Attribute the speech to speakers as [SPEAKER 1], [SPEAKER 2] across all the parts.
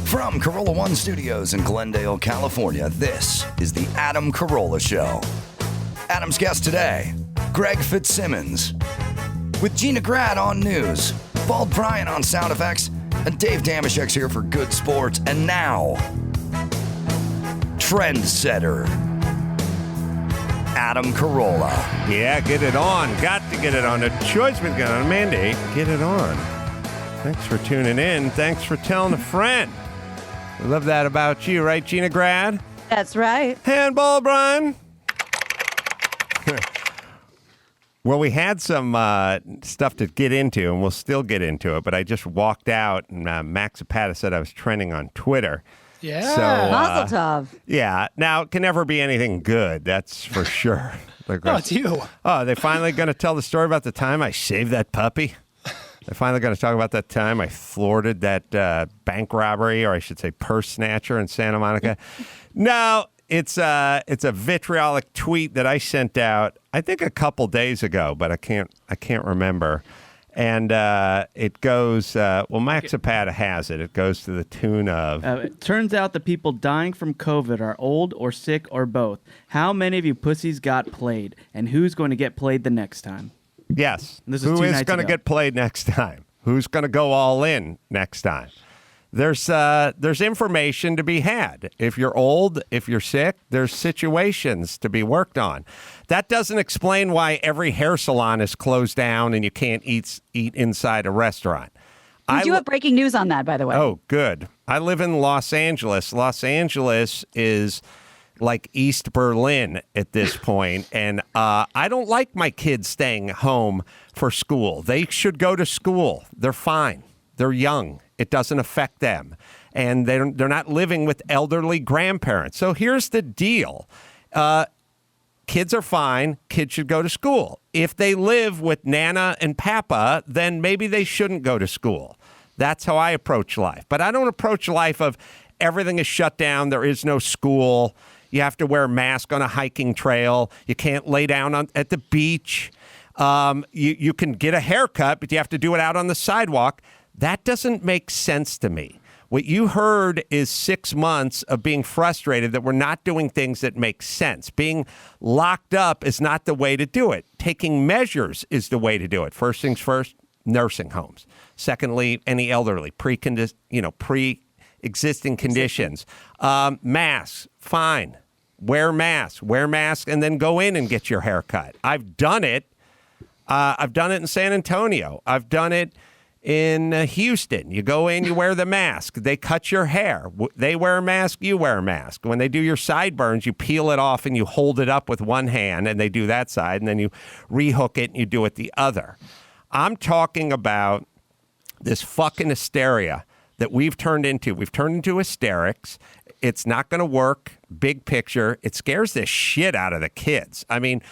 [SPEAKER 1] From Carolla One Studios in Glendale, California, this is the Adam Carolla Show. Adam's guest today, Greg Fitzsimmons. With Gina on news, Bald Brian on sound effects, and Dave Dameshek's here for good sports. And now, trendsetter, Adam Carolla.
[SPEAKER 2] Yeah, get it on. Got to get it on. The choice was got on a mandate. Get it on. Thanks for tuning in. Thanks for telling a friend. We love that about you, right, Gina Grad?
[SPEAKER 3] That's right.
[SPEAKER 2] Handball, Brian. Well, we had some stuff to get into, and we'll still get into it, but I just walked out, and Max Zapata said I was trending on Twitter.
[SPEAKER 4] Yeah.
[SPEAKER 2] So,
[SPEAKER 3] Mazel tov.
[SPEAKER 2] Yeah. Now, it can never be anything good, that's for sure.
[SPEAKER 4] No, it's you.
[SPEAKER 2] Oh, they finally going to tell the story about the time I saved that puppy? They're finally going to talk about that time I thwarted that bank robbery, or I should say purse snatcher in Santa Monica. No, it's a vitriolic tweet that I sent out, I think a couple days ago, but I can't remember. And it goes, Max Zapata has it. It goes to the tune of...
[SPEAKER 5] It turns out the people dying from COVID are old or sick or both. How many of you pussies got played? And who's going to get played the next time?
[SPEAKER 2] Yes.
[SPEAKER 5] This is
[SPEAKER 2] Who
[SPEAKER 5] 2
[SPEAKER 2] is
[SPEAKER 5] nights
[SPEAKER 2] going to
[SPEAKER 5] ago.
[SPEAKER 2] get played next time? Who's going to go all in next time? There's information to be had. If you're old, if you're sick, there's situations to be worked on. That doesn't explain why every hair salon is closed down and you can't eat inside a restaurant.
[SPEAKER 3] We do have breaking news on that, by the way.
[SPEAKER 2] Oh, good. I live in Los Angeles. Los Angeles is like East Berlin at this point, and I don't like my kids staying home for school. They should go to school. They're fine. They're young. It doesn't affect them, and they're not living with elderly grandparents. So here's the deal. Kids are fine. Kids should go to school. If they live with Nana and Papa, then maybe they shouldn't go to school. That's how I approach life. But I don't approach life of everything is shut down. There is no school. You have to wear a mask on a hiking trail. You can't lay down at the beach. You can get a haircut, but you have to do it out on the sidewalk. That doesn't make sense to me. What you heard is 6 months of being frustrated that we're not doing things that make sense. Being locked up is not the way to do it. Taking measures is the way to do it. First things first, nursing homes. Secondly, any elderly, pre-existing conditions. Masks, fine. Wear masks, and then go in and get your hair cut. I've done it. I've done it in San Antonio. I've done it in Houston. You go in, you wear the mask. They cut your hair. They wear a mask, you wear a mask. When they do your sideburns, you peel it off and you hold it up with one hand, and they do that side, and then you rehook it and you do it the other. I'm talking about this fucking hysteria that we've turned into. We've turned into hysterics. It's not going to work. Big picture. It scares the shit out of the kids. I mean,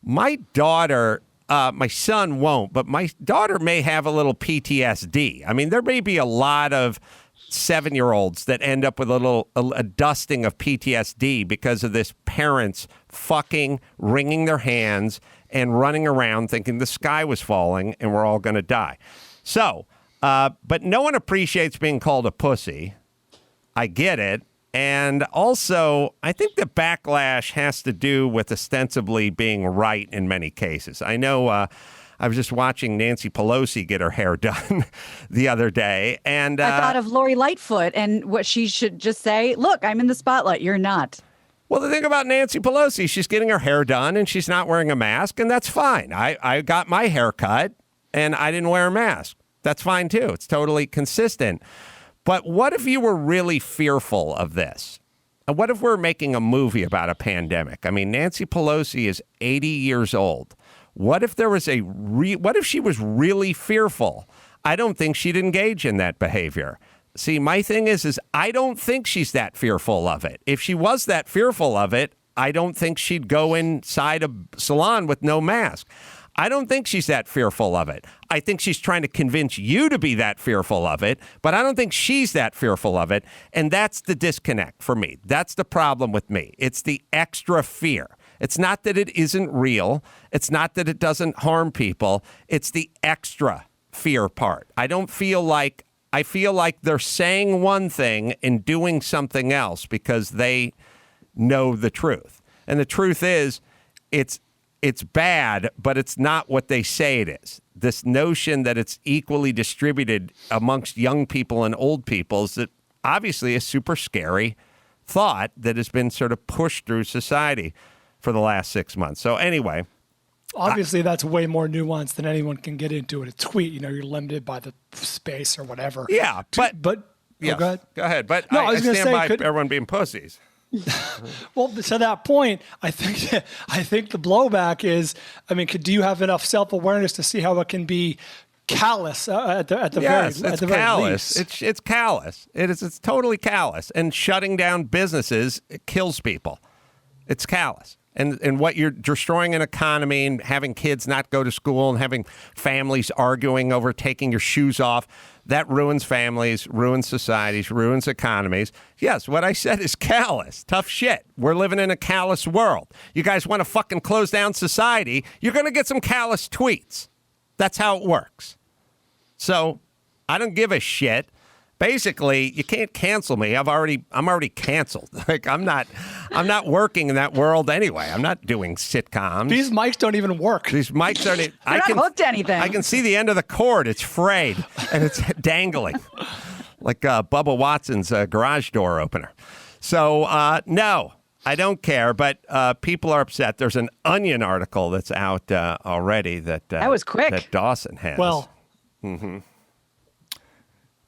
[SPEAKER 2] my daughter... my son won't, but my daughter may have a little PTSD. I mean, there may be a lot of 7-year-olds that end up with a dusting of PTSD because of this parents fucking wringing their hands and running around thinking the sky was falling and we're all going to die. So, but no one appreciates being called a pussy. I get it. And also, I think the backlash has to do with ostensibly being right in many cases. I know I was just watching Nancy Pelosi get her hair done the other day. And
[SPEAKER 3] I thought of Lori Lightfoot and what she should just say, look, I'm in the spotlight. You're not.
[SPEAKER 2] Well, the thing about Nancy Pelosi, she's getting her hair done and she's not wearing a mask, and that's fine. I got my hair cut and I didn't wear a mask. That's fine, too. It's totally consistent. But what if you were really fearful of this? And what if we're making a movie about a pandemic? I mean, Nancy Pelosi is 80 years old. What if there was what if she was really fearful? I don't think she'd engage in that behavior. See, my thing is I don't think she's that fearful of it. If she was that fearful of it, I don't think she'd go inside a salon with no mask. I don't think she's that fearful of it. I think she's trying to convince you to be that fearful of it, but I don't think she's that fearful of it. And that's the disconnect for me. That's the problem with me. It's the extra fear. It's not that it isn't real. It's not that it doesn't harm people. It's the extra fear part. I don't feel like I feel like they're saying one thing and doing something else because they know the truth. And the truth is, it's bad, but it's not what they say it is. This notion that it's equally distributed amongst young people and old people is that obviously a super scary thought that has been sort of pushed through society for the last 6 months. So anyway.
[SPEAKER 4] Obviously, that's way more nuanced than anyone can get into in a tweet. You're limited by the space or whatever.
[SPEAKER 2] Yeah, but
[SPEAKER 4] yes.
[SPEAKER 2] go ahead. But
[SPEAKER 4] no,
[SPEAKER 2] I
[SPEAKER 4] was gonna
[SPEAKER 2] stand
[SPEAKER 4] say,
[SPEAKER 2] by everyone being pussies.
[SPEAKER 4] Well, to that point, I think the blowback is, do you have enough self-awareness to see how it can be callous at the
[SPEAKER 2] Yes,
[SPEAKER 4] very
[SPEAKER 2] it's
[SPEAKER 4] at the
[SPEAKER 2] callous.
[SPEAKER 4] very least?
[SPEAKER 2] It's callous. It's totally callous. And shutting down businesses, it kills people. It's callous. And what you're destroying an economy and having kids not go to school and having families arguing over taking your shoes off, that ruins families, ruins societies, ruins economies. Yes, what I said is callous. Tough shit. We're living in a callous world. You guys want to fucking close down society, you're going to get some callous tweets. That's how it works. So I don't give a shit. Basically, you can't cancel me. I'm already canceled. Like I'm not working in that world anyway. I'm not doing sitcoms.
[SPEAKER 4] These mics don't even work.
[SPEAKER 2] These mics aren't.
[SPEAKER 3] They're not hooked to anything.
[SPEAKER 2] I can see the end of the cord. It's frayed and it's dangling, like Bubba Watson's garage door opener. So no, I don't care. But people are upset. There's an Onion article that's out already that
[SPEAKER 3] was quick.
[SPEAKER 2] that Dawson has.
[SPEAKER 4] Well.
[SPEAKER 2] Mm-hmm.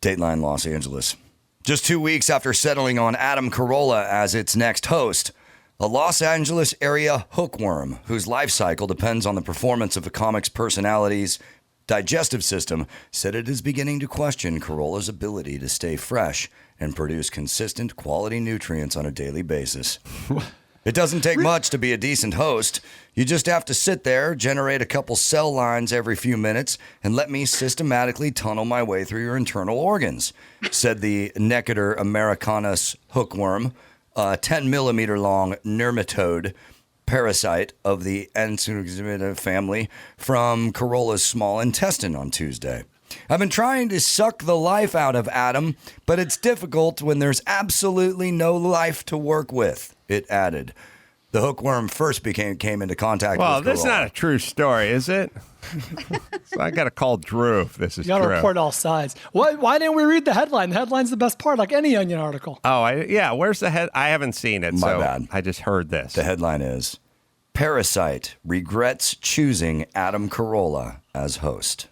[SPEAKER 1] Dateline Los Angeles. Just 2 weeks after settling on Adam Carolla as its next host, a Los Angeles area hookworm whose life cycle depends on the performance of the comic's personality's digestive system said it is beginning to question Carolla's ability to stay fresh and produce consistent quality nutrients on a daily basis. It doesn't take much to be a decent host. You just have to sit there, generate a couple cell lines every few minutes, and let me systematically tunnel my way through your internal organs, said the Necator americanus hookworm, a 10-millimeter long nematode parasite of the Ensumida family from Carolla's small intestine on Tuesday. I've been trying to suck the life out of Adam, but it's difficult when there's absolutely no life to work with, it added. The hookworm first came into contact with Carolla.
[SPEAKER 2] Well, this is not a true story, is it? So I got to call Drew if this is
[SPEAKER 4] You got to
[SPEAKER 2] true.
[SPEAKER 4] report all sides. Why didn't we read the headline? The headline's the best part, like any Onion article.
[SPEAKER 2] Oh, where's the head? I haven't seen it,
[SPEAKER 1] My bad.
[SPEAKER 2] I just heard this.
[SPEAKER 1] The headline is, Parasite regrets choosing Adam Carolla as host.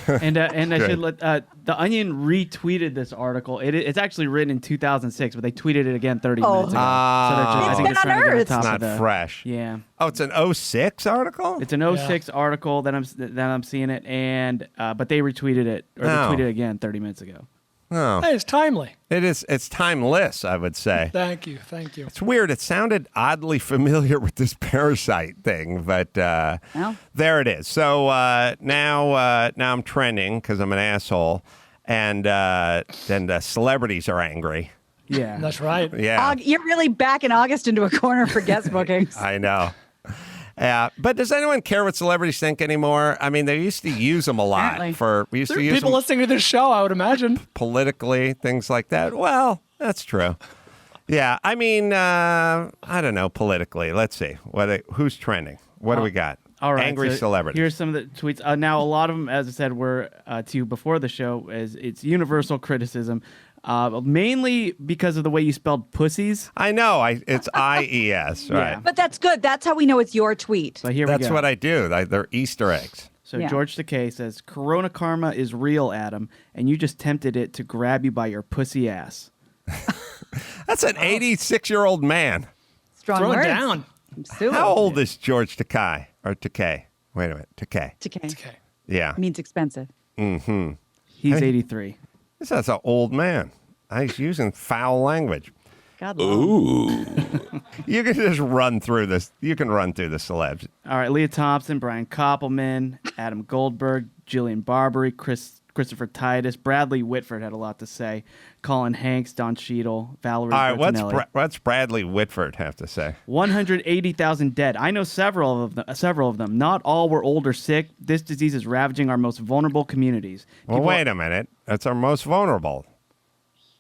[SPEAKER 5] And I should let the Onion retweeted this article. It's actually written in 2006, but they tweeted it again 30 minutes ago. I think
[SPEAKER 3] It's
[SPEAKER 5] they're trying to get on
[SPEAKER 3] unearthed.
[SPEAKER 5] top
[SPEAKER 2] It's
[SPEAKER 5] of
[SPEAKER 2] not fresh.
[SPEAKER 5] Yeah,
[SPEAKER 2] Oh, it's an 06 article?
[SPEAKER 5] it's an 06 article that I'm seeing it, and but they retweeted it or they tweeted it again 30 minutes ago.
[SPEAKER 2] Oh.
[SPEAKER 4] Hey, it's timely.
[SPEAKER 2] It's timeless, I would say.
[SPEAKER 4] Thank you.
[SPEAKER 2] It's weird. It sounded oddly familiar with this parasite thing, but there it is. So now I'm trending because I'm an asshole, and then celebrities are angry.
[SPEAKER 5] Yeah,
[SPEAKER 4] That's right.
[SPEAKER 2] Yeah,
[SPEAKER 3] You're really backing August into a corner for guest bookings.
[SPEAKER 2] I know. Yeah, but does anyone care what celebrities think anymore? I mean, they used to use them a lot
[SPEAKER 3] Apparently.
[SPEAKER 2] we used
[SPEAKER 4] There
[SPEAKER 2] to
[SPEAKER 4] are
[SPEAKER 2] use
[SPEAKER 4] people
[SPEAKER 2] them
[SPEAKER 4] listening to this show, I would imagine.
[SPEAKER 2] politically, things like that. Well, that's true. Yeah, I mean, I don't know, politically. Let's see. Who's trending? What do we got?
[SPEAKER 5] All right,
[SPEAKER 2] Angry
[SPEAKER 5] so
[SPEAKER 2] celebrities.
[SPEAKER 5] Here's some of the tweets. Now, a lot of them, as I said, were to you before the show. It's universal criticism, mainly because of the way you spelled pussies.
[SPEAKER 2] I know. It's IES, right?
[SPEAKER 5] Yeah.
[SPEAKER 3] But that's good. That's how we know it's your tweet.
[SPEAKER 5] So here we
[SPEAKER 2] That's
[SPEAKER 5] go.
[SPEAKER 2] what I do. They're Easter eggs.
[SPEAKER 5] So
[SPEAKER 3] Yeah.
[SPEAKER 5] George Takei says, "Corona karma is real, Adam, and you just tempted it to grab you by your pussy ass."
[SPEAKER 2] That's an 86-year-old man.
[SPEAKER 3] Strong
[SPEAKER 4] Throw it
[SPEAKER 3] words.
[SPEAKER 4] down.
[SPEAKER 3] I'm suing.
[SPEAKER 2] How old is George Takei? Or Takei? Wait a minute. Takei.
[SPEAKER 3] Okay.
[SPEAKER 4] Okay.
[SPEAKER 2] Yeah.
[SPEAKER 3] Means expensive.
[SPEAKER 5] He's 83.
[SPEAKER 2] That's an old man. He's using foul language.
[SPEAKER 3] God love.
[SPEAKER 2] You can just run through this. You can run through the celebs.
[SPEAKER 5] All right, Leah Thompson, Brian Koppelman, Adam Goldberg, Jillian Barbary, Chris Christopher Titus, Bradley Whitford had a lot to say. Colin Hanks, Don Cheadle, Valerie
[SPEAKER 2] All right,
[SPEAKER 5] Bertinelli.
[SPEAKER 2] what's Bradley Whitford have to say?
[SPEAKER 5] 180,000 dead. I know several of them. Not all were old or sick. This disease is ravaging our most vulnerable communities.
[SPEAKER 2] Well, wait a minute. That's our most vulnerable.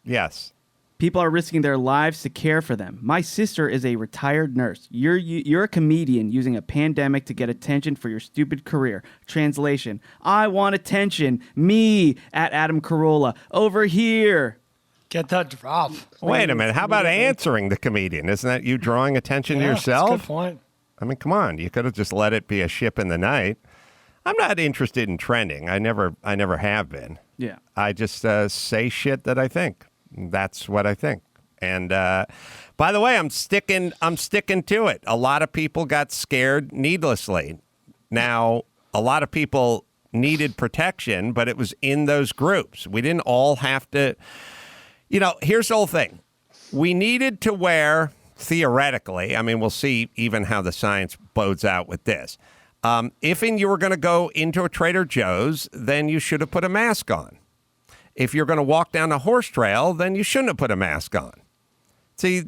[SPEAKER 2] Yes.
[SPEAKER 5] People are risking their lives to care for them. My sister is a retired nurse. You're a comedian using a pandemic to get attention for your stupid career. Translation: I want attention. Me at Adam Carolla over here.
[SPEAKER 4] Get that drop.
[SPEAKER 2] Wait a minute. How about answering the comedian? Isn't that you drawing attention to yourself?
[SPEAKER 4] That's a good point.
[SPEAKER 2] I mean, come on. You could have just let it be a ship in the night. I'm not interested in trending. I never have been.
[SPEAKER 5] Yeah.
[SPEAKER 2] I just say shit that I think. That's what I think. And by the way, I'm sticking to it. A lot of people got scared needlessly. Now, a lot of people needed protection, but it was in those groups. We didn't all have to. Here's the whole thing. We needed to wear, theoretically, I mean, we'll see even how the science bodes out with this. If you were going to go into a Trader Joe's, then you should have put a mask on. If you're going to walk down a horse trail, then you shouldn't have put a mask on. See,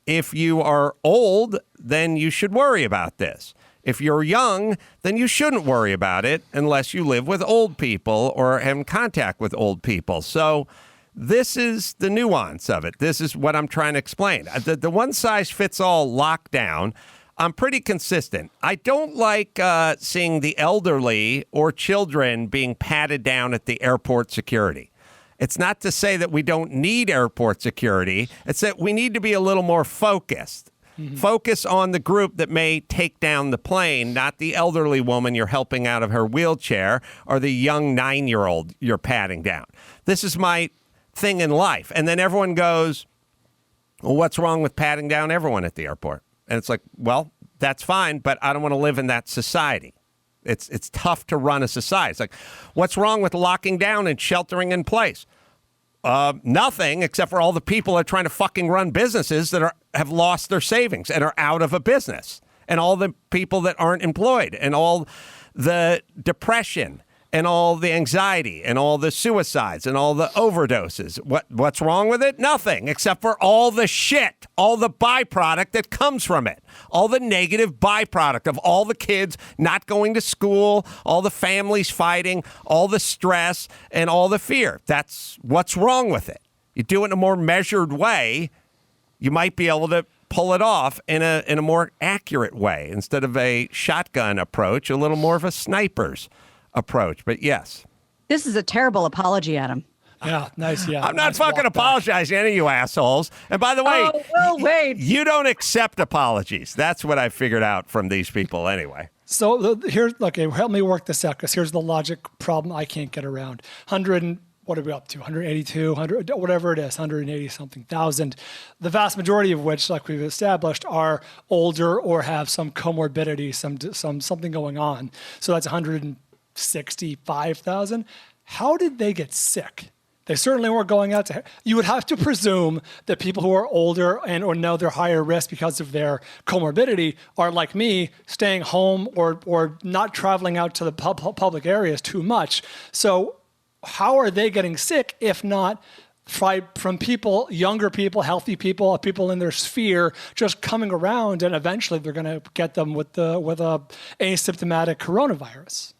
[SPEAKER 2] if you are old, then you should worry about this. If you're young, then you shouldn't worry about it unless you live with old people or have contact with old people. So this is the nuance of it. This is what I'm trying to explain. The one-size-fits-all lockdown, I'm pretty consistent. I don't like seeing the elderly or children being patted down at the airport security. It's not to say that we don't need airport security. It's that we need to be a little more focused. Mm-hmm. Focus on the group that may take down the plane, not the elderly woman you're helping out of her wheelchair or the young 9-year-old you're patting down. This is my thing in life. And then everyone goes, well, what's wrong with patting down everyone at the airport? And it's like, well, that's fine, but I don't want to live in that society. It's tough to run a society. It's like, what's wrong with locking down and sheltering in place? Nothing, except for all the people that are trying to fucking run businesses that have lost their savings and are out of a business, and all the people that aren't employed, and all the depression, and all the anxiety, and all the suicides, and all the overdoses. What's wrong with it? Nothing, except for all the shit, all the byproduct that comes from it, all the negative byproduct of all the kids not going to school, all the families fighting, all the stress, and all the fear. That's what's wrong with it. You do it in a more measured way, you might be able to pull it off in a more accurate way, instead of a shotgun approach, a little more of a sniper's approach. But yes,
[SPEAKER 3] this is a terrible apology, Adam.
[SPEAKER 4] Yeah, nice. Yeah,
[SPEAKER 2] I'm not
[SPEAKER 4] nice
[SPEAKER 2] fucking apologizing to any of you assholes. And by the way,
[SPEAKER 3] wait.
[SPEAKER 2] You don't accept apologies. That's what I figured out from these people anyway.
[SPEAKER 4] So here's, okay, help me work this out, because here's the logic problem I can't get around. What are we up to? 182, 100, whatever it is, 180 something thousand. The vast majority of which, like we've established, are older or have some comorbidity, something going on. So that's 165,000. How did they get sick? They certainly weren't going out to. You would have to presume that people who are older and or know they're higher risk because of their comorbidity are like me, staying home or not traveling out to the public areas too much. So how are they getting sick if not from people, younger people, healthy people, people in their sphere, just coming around, and eventually they're going to get them with a asymptomatic coronavirus?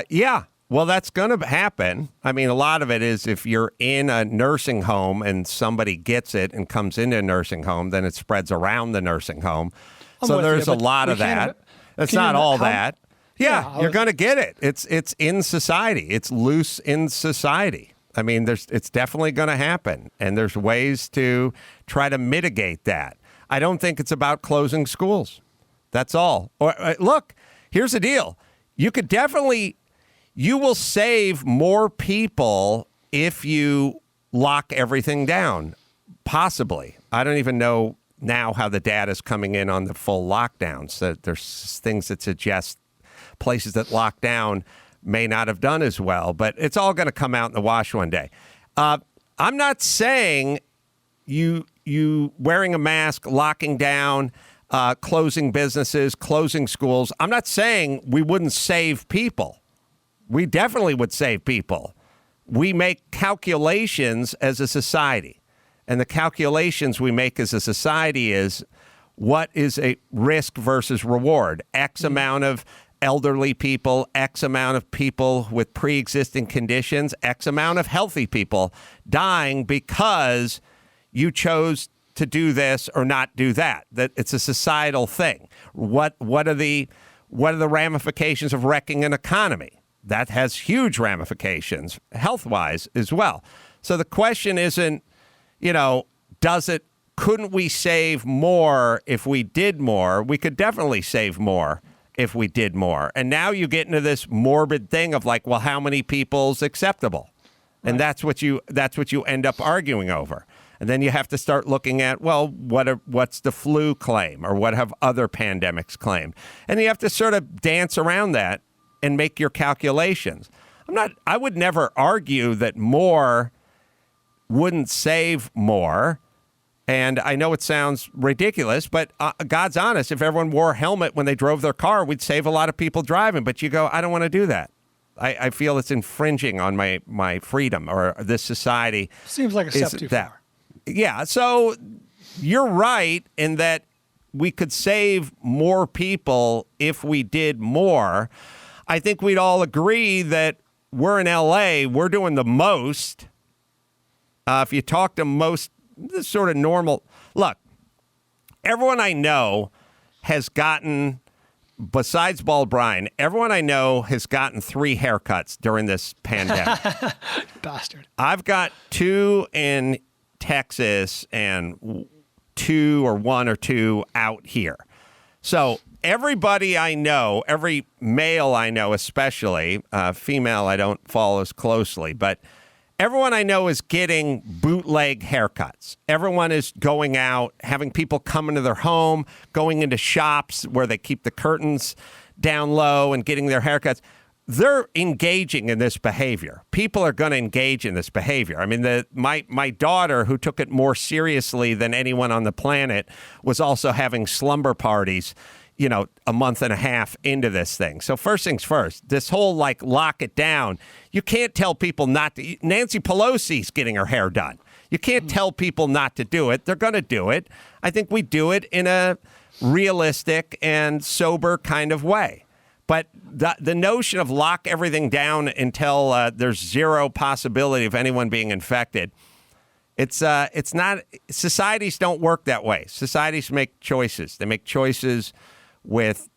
[SPEAKER 2] Yeah. Well, that's going to happen. I mean, a lot of it is if you're in a nursing home and somebody gets it and comes into a nursing home, then it spreads around the nursing home. So there's a lot of that. It's not all that. Yeah, you're going to get it. It's in society. It's loose in society. I mean, it's definitely going to happen, and there's ways to try to mitigate that. I don't think it's about closing schools. That's all. Or look, here's the deal. You will save more people if you lock everything down, possibly. I don't even know now how the data is coming in on the full lockdowns. So there's things that suggest places that lock down may not have done as well, but it's all going to come out in the wash one day. I'm not saying you wearing a mask, locking down, closing businesses, closing schools. I'm not saying we wouldn't save people. We definitely would save people. we make calculations as a society. And the calculations we make as a society is what is a risk versus reward. X amount of elderly people, X amount of people with pre-existing conditions, X amount of healthy people dying because you chose to do this or not do that. That it's a societal thing. What are the ramifications of wrecking an economy? That has huge ramifications health-wise as well. So the question isn't, couldn't we save more if we did more? We could definitely save more if we did more. And now you get into this morbid thing of like, well, how many people's acceptable? And that's what you end up arguing over. And then you have to start looking at, well, what's the flu claim, or what have other pandemics claimed? And you have to sort of dance around that and make your calculations. I would never argue that more wouldn't save more. And I know it sounds ridiculous, but God's honest, if everyone wore a helmet when they drove their car, we'd save a lot of people driving. But you go, I don't want to do that. I feel it's infringing on my freedom, or this society.
[SPEAKER 4] Seems like a step too far.
[SPEAKER 2] Yeah, so you're right in that we could save more people if we did more. I think we'd all agree that we're in L.A., we're doing the most. If you talk to most this sort of normal... Look, everyone I know has gotten, besides Bald Brian, everyone I know has gotten 3 haircuts during this pandemic.
[SPEAKER 4] Bastard.
[SPEAKER 2] I've got 2 in Texas and 1 or 2 out here. So everybody I know, every male I know especially, female I don't follow as closely, but everyone I know is getting bootleg haircuts. Everyone is going out, having people come into their home, going into shops where they keep the curtains down low and getting their haircuts. They're engaging in this behavior. People are going to engage in this behavior. I mean, my daughter, who took it more seriously than anyone on the planet, was also having slumber parties, a month and a half into this thing. So first things first, this whole lock it down. You can't tell people not to. Nancy Pelosi's getting her hair done. You can't tell people not to do it. They're going to do it. I think we do it in a realistic and sober kind of way. But the notion of lock everything down until there's zero possibility of anyone being infected, it's not. Societies don't work that way. Societies make choices. They make choices with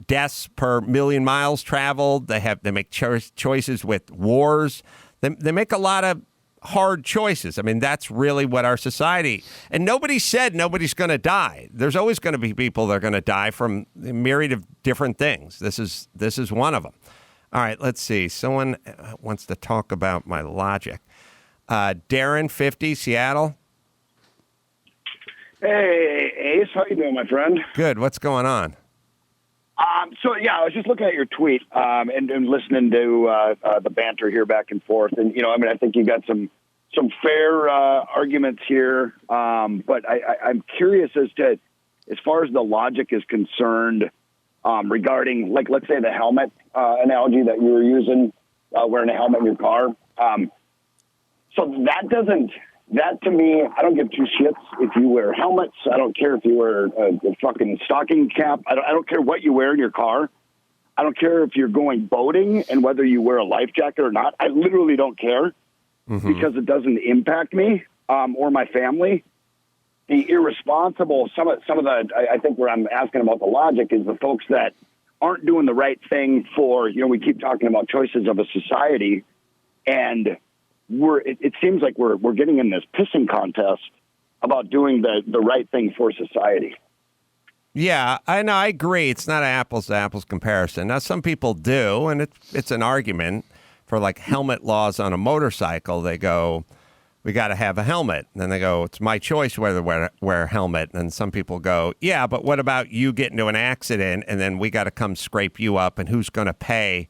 [SPEAKER 2] deaths per million miles traveled. They make choices with wars. They make a lot of hard choices. I mean, that's really what our society. And nobody said nobody's going to die. There's always going to be people that are going to die from a myriad of different things. This is one of them. All right, let's see. Someone wants to talk about my logic. Darren, 50, Seattle.
[SPEAKER 6] Hey, Ace, how you doing, my friend?
[SPEAKER 2] Good. What's going on?
[SPEAKER 6] I was just looking at your tweet and listening to the banter here back and forth. And, I think you got some fair arguments here. But I'm curious as far as the logic is concerned regarding, let's say the helmet analogy that you were using, wearing a helmet in your car. So that to me, I don't give 2 shits if you wear helmets. I don't care if you wear a fucking stocking cap. I don't care what you wear in your car. I don't care if you're going boating and whether you wear a life jacket or not. I literally don't care because it doesn't impact me or my family. The irresponsible, some of the, I think where I'm asking about the logic is the folks that aren't doing the right thing for, we keep talking about choices of a society, and it seems like we're getting in this pissing contest about doing the right thing for society.
[SPEAKER 2] Yeah, I know. I agree. It's not an apples to apples comparison. Now, some people do, and it's an argument for helmet laws on a motorcycle. They go, we got to have a helmet. And then they go, it's my choice whether to wear a helmet. And some people go, yeah, but what about you get into an accident and then we got to come scrape you up, and who's going to pay?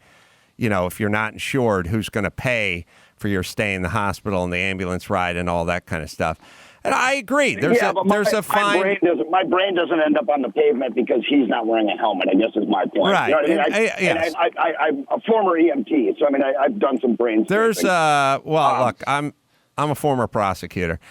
[SPEAKER 2] If you're not insured, who's going to pay for your stay in the hospital and the ambulance ride and all that kind of stuff? And I agree.
[SPEAKER 6] But my brain doesn't end up on the pavement because he's not wearing a helmet, I guess is my point.
[SPEAKER 2] Right.
[SPEAKER 6] You know what I mean?
[SPEAKER 2] Yes.
[SPEAKER 6] I'm a former EMT, so I mean, I've done some brain.
[SPEAKER 2] Look, I'm a former prosecutor.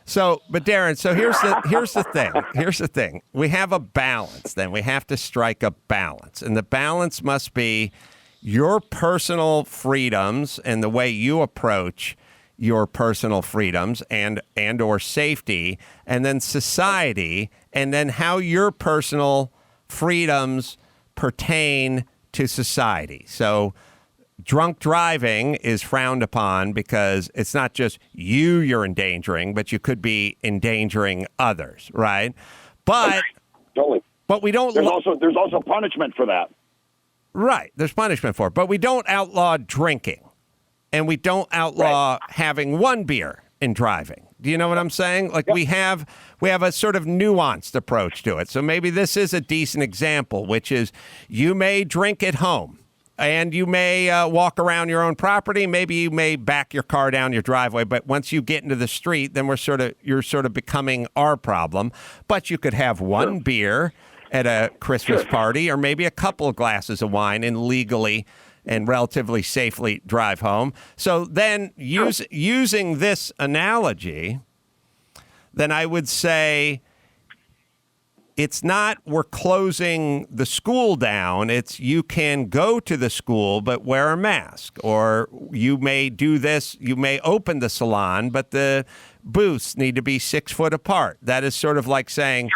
[SPEAKER 2] So, but Darren, so here's the thing. Here's the thing. We have a balance. Then we have to strike a balance, and the balance must be your personal freedoms and the way you approach your personal freedoms and or safety, and then society, and then how your personal freedoms pertain to society. So drunk driving is frowned upon because it's not just you're endangering, but you could be endangering others, right? But
[SPEAKER 6] totally.
[SPEAKER 2] But we don't.
[SPEAKER 6] There's also punishment for that.
[SPEAKER 2] Right. There's punishment for it, but we don't outlaw drinking. And we don't outlaw having one beer in driving. Do you know what I'm saying? Like we have a sort of nuanced approach to it. So maybe this is a decent example, which is you may drink at home and you may walk around your own property. Maybe you may back your car down your driveway. But once you get into the street, then you're sort of becoming our problem. But you could have one beer at a Christmas party or maybe a couple of glasses of wine and legally and relatively safely drive home. So then using this analogy, then I would say it's not we're closing the school down. It's you can go to the school, but wear a mask. Or you may do this, you may open the salon, but the booths need to be 6 foot apart. That is sort of like saying,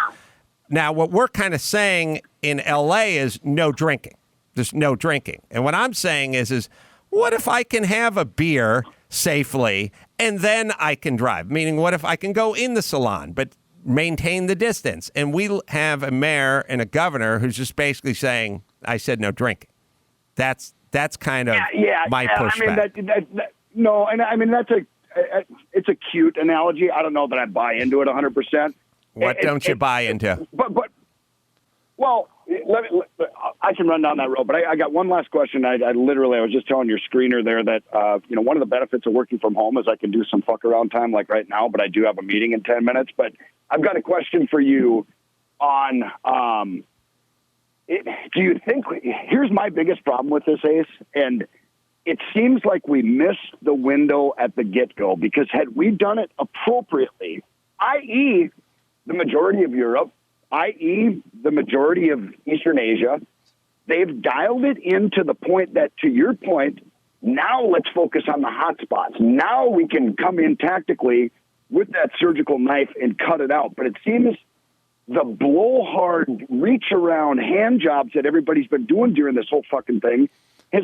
[SPEAKER 2] now what we're kind of saying in LA is no drinking. There's no drinking. And what I'm saying is what if I can have a beer safely and then I can drive? Meaning, what if I can go in the salon but maintain the distance? And we have a mayor and a governor who's just basically saying, I said no drinking. That's kind of my pushback.
[SPEAKER 6] It's a cute analogy. I don't know that I buy into it 100%.
[SPEAKER 2] What don't you buy into?
[SPEAKER 6] Well, I can run down that road, but I got one last question. I was just telling your screener there that, one of the benefits of working from home is I can do some fuck around time like right now, but I do have a meeting in 10 minutes. But I've got a question for you on, do you think, here's my biggest problem with this, Ace, and it seems like we missed the window at the get-go because had we done it appropriately, i.e., the majority of Europe, i.e., the majority of Eastern Asia, they've dialed it in to the point that, to your point, now let's focus on the hot spots. Now we can come in tactically with that surgical knife and cut it out. But it seems the blowhard, reach-around hand jobs that everybody's been doing during this whole fucking thing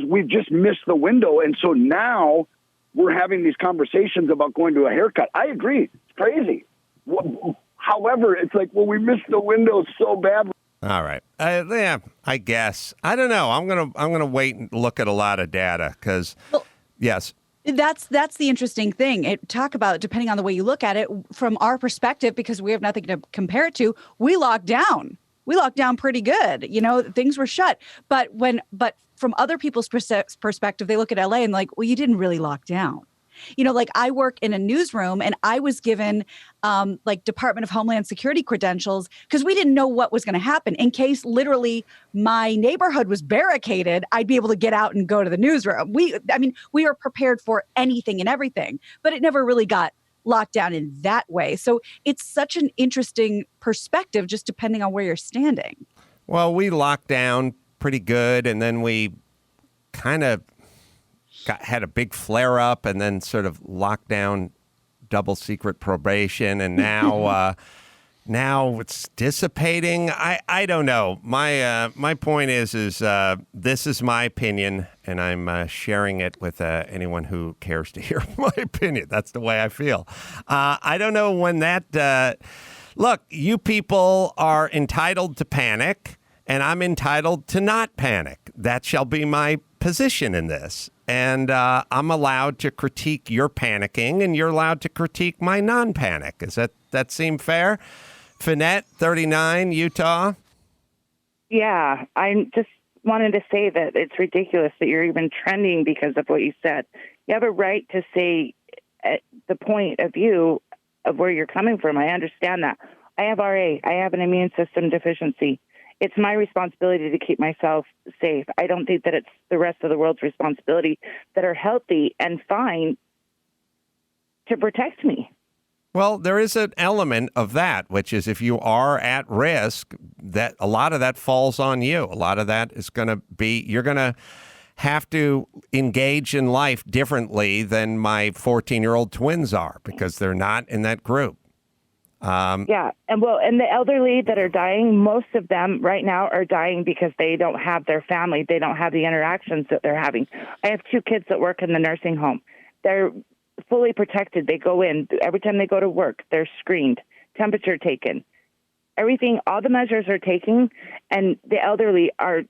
[SPEAKER 6] we've just missed the window. And so now we're having these conversations about going to a haircut. I agree. It's crazy. However, it's like, well, we missed the window so badly.
[SPEAKER 2] All right. I guess. I don't know. I'm gonna wait and look at a lot of data because, yes.
[SPEAKER 3] That's the interesting thing. Talk about, depending on the way you look at it, from our perspective, because we have nothing to compare it to, we locked down. We locked down pretty good. Things were shut. But from other people's perspective, they look at LA and like, well, you didn't really lock down. I work in a newsroom and I was given Department of Homeland Security credentials because we didn't know what was going to happen. In case literally my neighborhood was barricaded, I'd be able to get out and go to the newsroom. We are prepared for anything and everything, but it never really got locked down in that way. So it's such an interesting perspective, just depending on where you're standing.
[SPEAKER 2] Well, we locked down pretty good, and then we kind of had a big flare up and then sort of locked down double secret probation. And now, now it's dissipating. I don't know. My point is this is my opinion and I'm sharing it with anyone who cares to hear my opinion. That's the way I feel. I don't know when that, look, you people are entitled to panic and I'm entitled to not panic. That shall be my position in this. And I'm allowed to critique your panicking, and you're allowed to critique my non-panic. Does that seem fair? Finette, 39, Utah.
[SPEAKER 7] Yeah, I just wanted to say that it's ridiculous that you're even trending because of what you said. You have a right to say the point of view of where you're coming from. I understand that. I have RA. I have an immune system deficiency. It's my responsibility to keep myself safe. I don't think that it's the rest of the world's responsibility that are healthy and fine to protect me.
[SPEAKER 2] Well, there is an element of that, which is if you are at risk, that a lot of that falls on you. A lot of that is going to be, you're going to have to engage in life differently than my 14-year-old twins are because they're not in that group.
[SPEAKER 7] Yeah. And the elderly that are dying, most of them right now are dying because they don't have their family. They don't have the interactions that they're having. I have 2 kids that work in the nursing home. They're fully protected. They go in every time they go to work. They're screened, temperature taken, everything. All the measures are taken, and the elderly are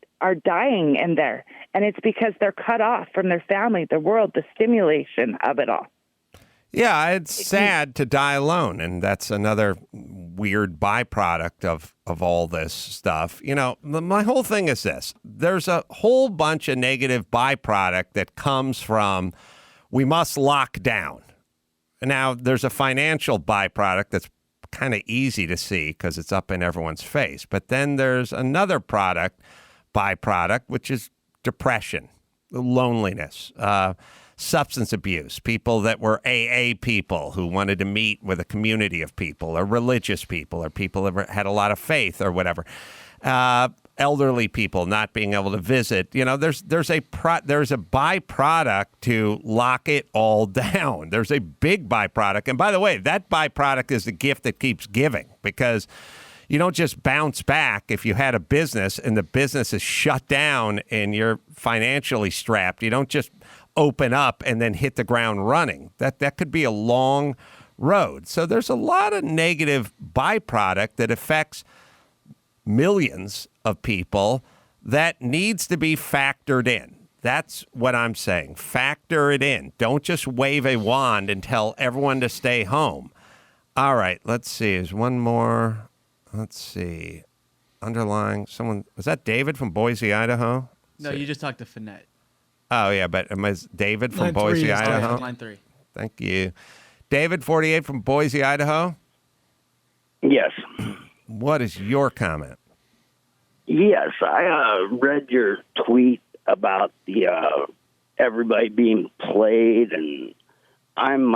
[SPEAKER 7] dying in there. And it's because they're cut off from their family, the world, the stimulation of it all.
[SPEAKER 2] Yeah, it's sad to die alone, and that's another weird byproduct of all this stuff. You know, my whole thing is this. There's a whole bunch of negative byproduct that comes from we must lock down. Now, there's a financial byproduct that's kind of easy to see because it's up in everyone's face. But then there's another byproduct, which is depression, loneliness, substance abuse, people that were AA people who wanted to meet with a community of people, or religious people, or people that had a lot of faith or whatever. Elderly people not being able to visit. You know, there's a byproduct to lock it all down. There's a big byproduct. And by the way, that byproduct is the gift that keeps giving, because you don't just bounce back if you had a business and the business is shut down and you're financially strapped. You don't just open up and then hit the ground running. That could be a long road. So there's a lot of negative byproduct that affects millions of people that needs to be factored in. That's what I'm saying. Factor it in. Don't just wave a wand and tell everyone to stay home. All right, let's see. There's one more. Let's see. Underlying someone. Was that David from Boise, Idaho?
[SPEAKER 5] No, you just talked to Finette.
[SPEAKER 2] Oh, yeah, but is David from Boise, Idaho?
[SPEAKER 5] Line 3.
[SPEAKER 2] Thank you. David, 48 from Boise, Idaho?
[SPEAKER 6] Yes.
[SPEAKER 2] What is your comment?
[SPEAKER 6] Yes, I read your tweet about the everybody being played, and I'm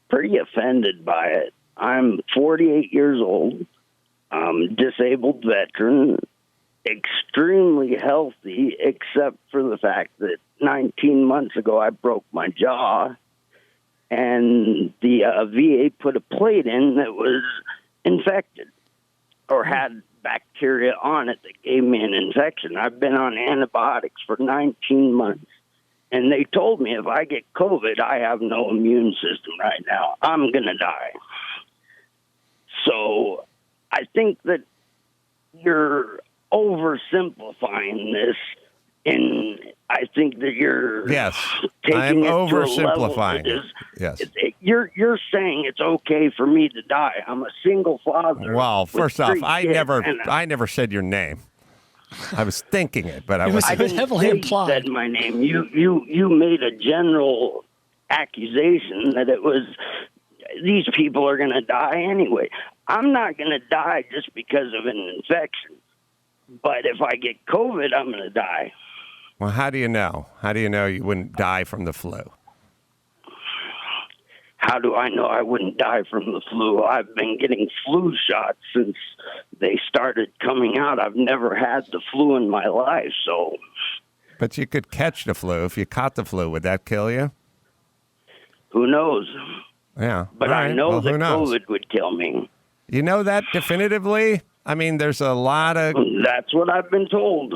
[SPEAKER 6] pretty offended by it. I'm 48 years old, disabled veteran, extremely healthy, except for the fact that 19 months ago I broke my jaw, and the VA put a plate in that was infected or had bacteria on it that gave me an infection. I've been on antibiotics for 19 months, and they told me if I get COVID, I have no immune system right now. I'm going to die. So I think that you're oversimplifying this, and I think that you're taking
[SPEAKER 2] I'm
[SPEAKER 6] it
[SPEAKER 2] oversimplifying.
[SPEAKER 6] To a level that is,
[SPEAKER 2] Yes.
[SPEAKER 6] You're saying it's okay for me to die. I'm a single father.
[SPEAKER 2] Well, first off, I
[SPEAKER 6] I
[SPEAKER 2] never said your name. I was thinking it, but I was.
[SPEAKER 4] It was heavily implied.
[SPEAKER 6] Said my name. You made a general accusation that it was these people are going to die anyway. I'm not going to die just because of an infection. But if I get COVID, I'm going to die.
[SPEAKER 2] Well, how do you know? How do you know you wouldn't die from the flu?
[SPEAKER 6] How do I know I wouldn't die from the flu? I've been getting flu shots since they started coming out. I've never had the flu in my life, so.
[SPEAKER 2] But you could catch the flu. If you caught the flu, would that kill you?
[SPEAKER 6] Who knows?
[SPEAKER 2] Yeah.
[SPEAKER 6] But I know that COVID would kill me.
[SPEAKER 2] You know that definitively? I mean, there's a lot of...
[SPEAKER 6] That's what I've been told.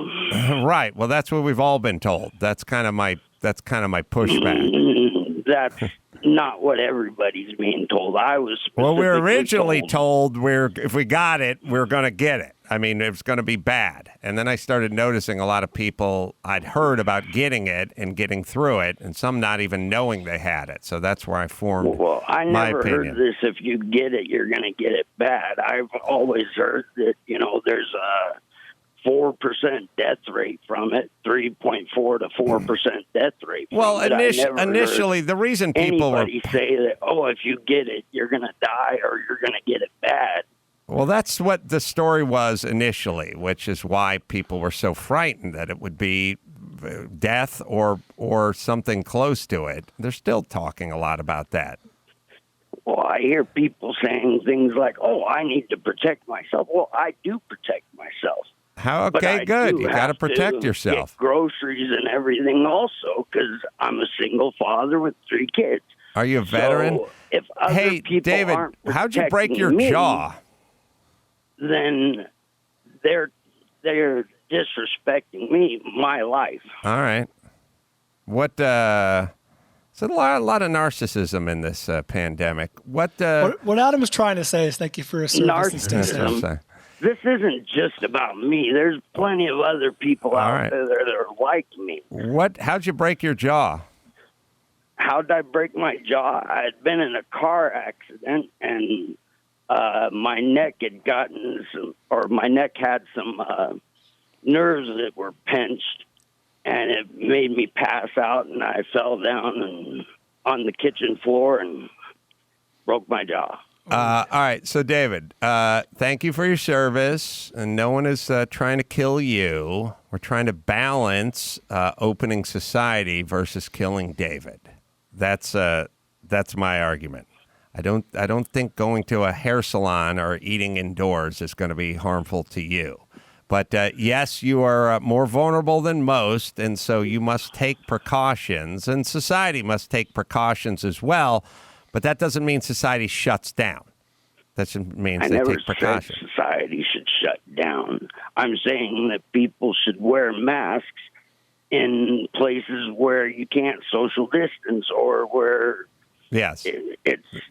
[SPEAKER 2] Right. Well, that's what we've all been told. That's kind of my pushback.
[SPEAKER 6] That's not what everybody's being told. I was
[SPEAKER 2] Well, we were originally told if we got it, we were going to get it. I mean, it was going to be bad. And then I started noticing a lot of people I'd heard about getting it and getting through it, and some not even knowing they had it. So that's where I formed
[SPEAKER 6] Well, I
[SPEAKER 2] my
[SPEAKER 6] never
[SPEAKER 2] opinion.
[SPEAKER 6] heard this. If you get it, you're going to get it bad. I've always heard that, there's
[SPEAKER 8] 4% death rate from it, 3.4 to 4% death rate.
[SPEAKER 2] Well,
[SPEAKER 8] from it.
[SPEAKER 2] initially, the reason people were
[SPEAKER 8] say that, oh, if you get it, you're going to die or you're going to get it bad.
[SPEAKER 2] Well, that's what the story was initially, which is why people were so frightened that it would be death or something close to it. They're still talking a lot about that.
[SPEAKER 8] Well, I hear people saying things like, oh, I need to protect myself. Well, I do protect myself.
[SPEAKER 2] Okay, good. You got to protect yourself.
[SPEAKER 8] Get groceries and everything also, because I'm a single father with 3 kids.
[SPEAKER 2] Are you a veteran?
[SPEAKER 8] So if other people
[SPEAKER 2] David,
[SPEAKER 8] aren't
[SPEAKER 2] how'd you break your
[SPEAKER 8] me,
[SPEAKER 2] jaw?
[SPEAKER 8] Then they're disrespecting me, my life.
[SPEAKER 2] All right. What? So a lot of narcissism in this pandemic. What
[SPEAKER 4] Adam is trying to say is thank you for your service.
[SPEAKER 8] Narcissism. This isn't just about me. There's plenty of other people out there that are like me.
[SPEAKER 2] How'd you break your jaw?
[SPEAKER 8] How'd I break my jaw? I had been in a car accident, and my neck had some nerves that were pinched, and it made me pass out, and I fell down on the kitchen floor and broke my jaw.
[SPEAKER 2] All right. So, David, thank you for your service. And no one is trying to kill you. We're trying to balance opening society versus killing David. That's my argument. I don't think going to a hair salon or eating indoors is going to be harmful to you. But yes, you are more vulnerable than most, and so you must take precautions, and society must take precautions as well. But that doesn't mean society shuts down. That just means they take precautions.
[SPEAKER 8] I never said society should shut down. I'm saying that people should wear masks in places where you can't social distance or where...
[SPEAKER 2] Yes,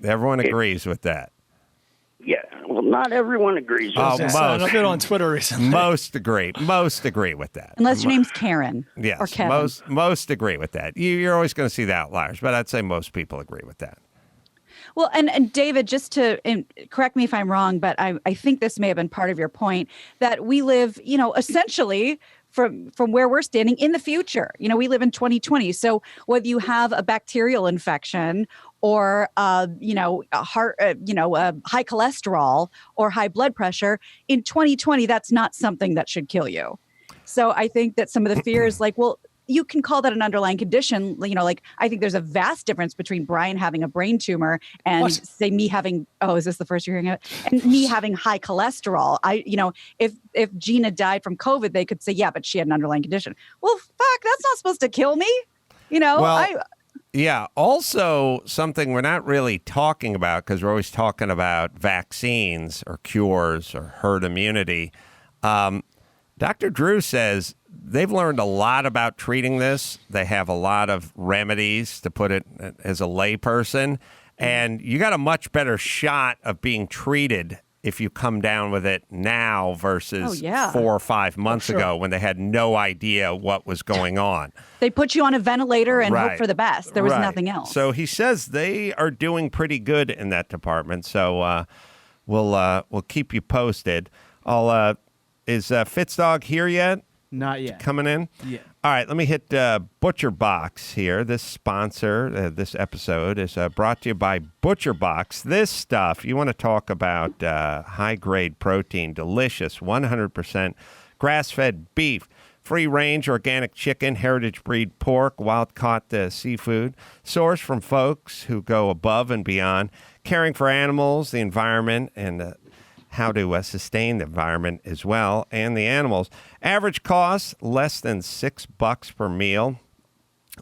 [SPEAKER 2] everyone agrees with that.
[SPEAKER 8] Yeah, well, not everyone agrees with that.
[SPEAKER 4] I've been on Twitter recently.
[SPEAKER 2] Most agree with that.
[SPEAKER 3] Unless your name's Karen
[SPEAKER 2] yes,
[SPEAKER 3] or Kevin.
[SPEAKER 2] Most agree with that. You're always going to see the outliers, but I'd say most people agree with that.
[SPEAKER 3] Well, and David, just to correct me if I'm wrong, but I think this may have been part of your point, that we live, essentially from where we're standing in the future. We live in 2020. So whether you have a bacterial infection or, a heart, high cholesterol or high blood pressure in 2020, that's not something that should kill you. So I think that some of the fears you can call that an underlying condition. I think there's a vast difference between Brian having a brain tumor and say me having, is this the first you're hearing of it? And me having high cholesterol. If Gina died from COVID, they could say, yeah, but she had an underlying condition. Well, fuck, that's not supposed to kill me.
[SPEAKER 2] Yeah. Also, something we're not really talking about because we're always talking about vaccines or cures or herd immunity. Dr. Drew says they've learned a lot about treating this. They have a lot of remedies, to put it as a layperson. And you got a much better shot of being treated if you come down with it now versus 4 or 5 months ago when they had no idea what was going on.
[SPEAKER 3] They put you on a ventilator and hope for the best. There was nothing else.
[SPEAKER 2] So he says they are doing pretty good in that department. So we'll keep you posted. Is Fitzdog here yet?
[SPEAKER 5] Not yet.
[SPEAKER 2] Coming in?
[SPEAKER 5] Yeah.
[SPEAKER 2] All right, let me hit Butcher Box here. This sponsor, this episode is brought to you by Butcher Box. This stuff, you want to talk about high-grade protein, delicious, 100% grass-fed beef, free-range organic chicken, heritage breed pork, wild-caught seafood, sourced from folks who go above and beyond, caring for animals, the environment, and how to sustain the environment as well, and the animals. Average cost, less than $6 per meal.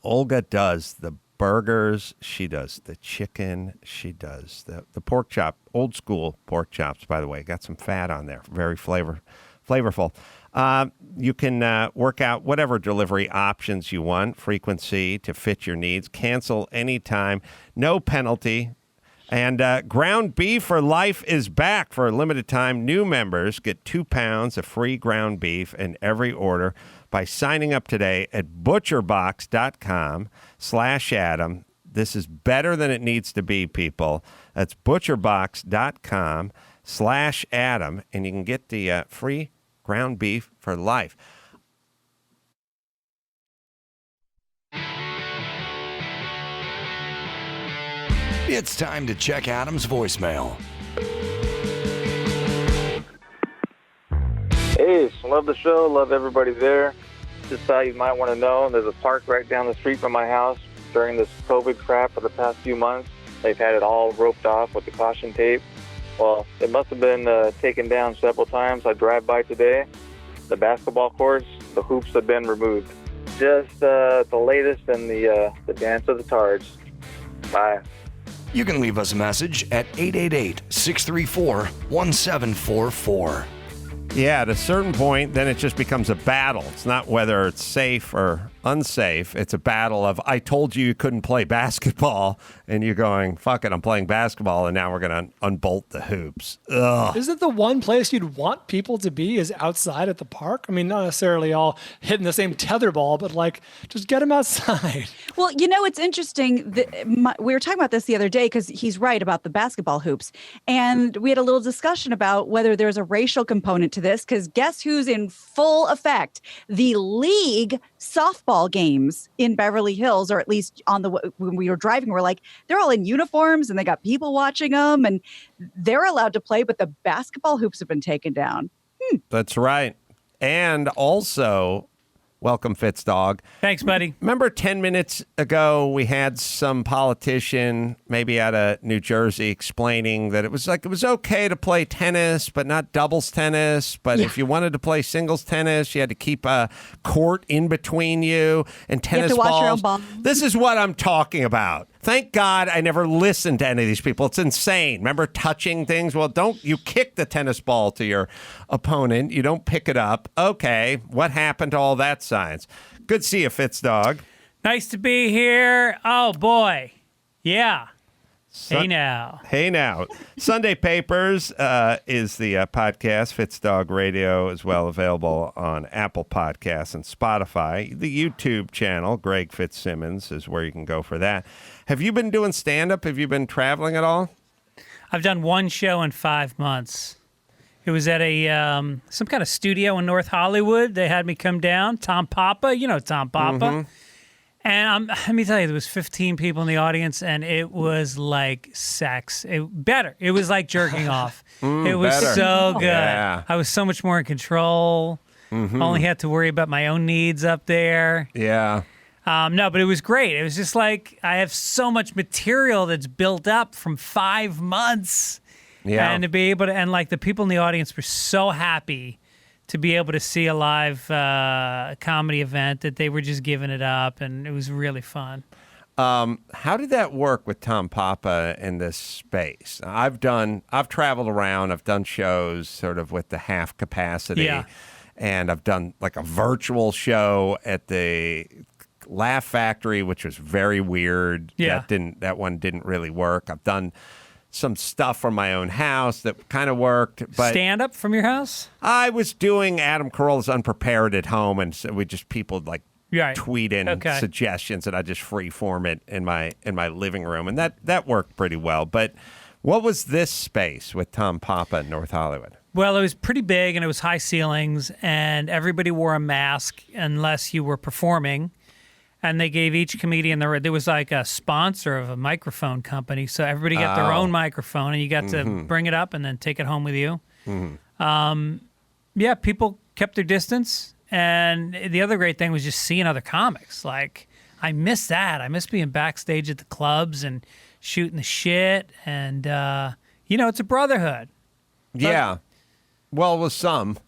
[SPEAKER 2] Olga does the burgers. She does the chicken. She does the pork chop, old school pork chops, by the way. Got some fat on there. Very flavorful. You can work out whatever delivery options you want, frequency to fit your needs. Cancel anytime. No penalty. And ground beef for life is back for a limited time. New members get 2 pounds of free ground beef in every order by signing up today at butcherbox.com/Adam. This is better than it needs to be, people. That's butcherbox.com/Adam, and you can get the free ground beef for life.
[SPEAKER 1] It's time to check Adam's voicemail.
[SPEAKER 9] Hey, love the show. Love everybody there. Just thought you might want to know there's a park right down the street from my house. During this COVID crap for the past few months, they've had it all roped off with the caution tape. Well, it must have been taken down several times. I drive by today. The basketball courts, the hoops have been removed. Just the latest in the dance of the tards. Bye.
[SPEAKER 1] You can leave us a message at 888-634-1744.
[SPEAKER 2] Yeah, at a certain point, then it just becomes a battle. It's not whether it's safe or unsafe. It's a battle of, I told you couldn't play basketball, and you're going, fuck it, I'm playing basketball, and now we're going to unbolt the hoops. Ugh.
[SPEAKER 4] Is it the one place you'd want people to be is outside at the park? I mean, not necessarily all hitting the same tetherball, but like, just get them outside.
[SPEAKER 3] Well, you know, it's interesting. We were talking about this the other day because he's right about the basketball hoops. And we had a little discussion about whether there's a racial component to this, because guess who's in full effect? The league softball games in Beverly Hills, or at least when we were driving, we're like, they're all in uniforms and they got people watching them and they're allowed to play, but the basketball hoops have been taken down.
[SPEAKER 2] That's right. And also, welcome, Fitzdog.
[SPEAKER 10] Thanks, buddy.
[SPEAKER 2] Remember 10 minutes ago, we had some politician, maybe out of New Jersey, explaining that it was okay to play tennis, but not doubles tennis. But if you wanted to play singles tennis, you had to keep a court in between you and tennis
[SPEAKER 3] you have to
[SPEAKER 2] balls.
[SPEAKER 3] watch your own ball.
[SPEAKER 2] This is what I'm talking about. Thank God I never listened to any of these people. It's insane. Remember touching things? Well, you kick the tennis ball to your opponent. You don't pick it up. Okay, what happened to all that science? Good to see you, Fitzdog.
[SPEAKER 10] Nice to be here. Oh, boy. Yeah. Hey now.
[SPEAKER 2] Sunday Papers is the podcast. Fitzdog Radio is well available on Apple Podcasts and Spotify. The YouTube channel, Greg Fitzsimmons, is where you can go for that. Have you been doing stand-up? Have you been traveling at all?
[SPEAKER 10] I've done one show in 5 months. It was at a some kind of studio in North Hollywood. They had me come down. Tom Papa, you know Tom Papa.
[SPEAKER 2] Mm-hmm.
[SPEAKER 10] And let me tell you, there was 15 people in the audience, and it was like sex. It was like jerking off. It was
[SPEAKER 2] better.
[SPEAKER 10] so good.
[SPEAKER 2] Yeah.
[SPEAKER 10] I was so much more in control.
[SPEAKER 2] Mm-hmm.
[SPEAKER 10] Only had to worry about my own needs up there.
[SPEAKER 2] Yeah.
[SPEAKER 10] No, but it was great. It was just like I have so much material that's built up from 5 months.
[SPEAKER 2] Yeah.
[SPEAKER 10] And to be able to, and like the people in the audience were so happy to be able to see a live comedy event that they were just giving it up, and it was really fun.
[SPEAKER 2] How did that work with Tom Papa in this space? I've traveled around, I've done shows sort of with the half capacity, and I've done like a virtual show at the Laugh Factory, which was very weird.
[SPEAKER 10] Yeah.
[SPEAKER 2] That one didn't really work. I've done some stuff from my own house that kind of worked. But
[SPEAKER 10] stand up from your house?
[SPEAKER 2] I was doing Adam Carolla's Unprepared at home, and so people like tweet in suggestions, and I just freeform it in my living room, and that worked pretty well. But what was this space with Tom Papa in North Hollywood?
[SPEAKER 10] Well, it was pretty big, and it was high ceilings, and everybody wore a mask unless you were performing. And they gave each comedian there was like a sponsor of a microphone company, so everybody got their own microphone, and you got to bring it up and then take it home with you.
[SPEAKER 2] Mm-hmm.
[SPEAKER 10] People kept their distance, and the other great thing was just seeing other comics. Like, I miss that. I miss being backstage at the clubs and shooting the shit, and it's a brotherhood.
[SPEAKER 2] Yeah, well, with some,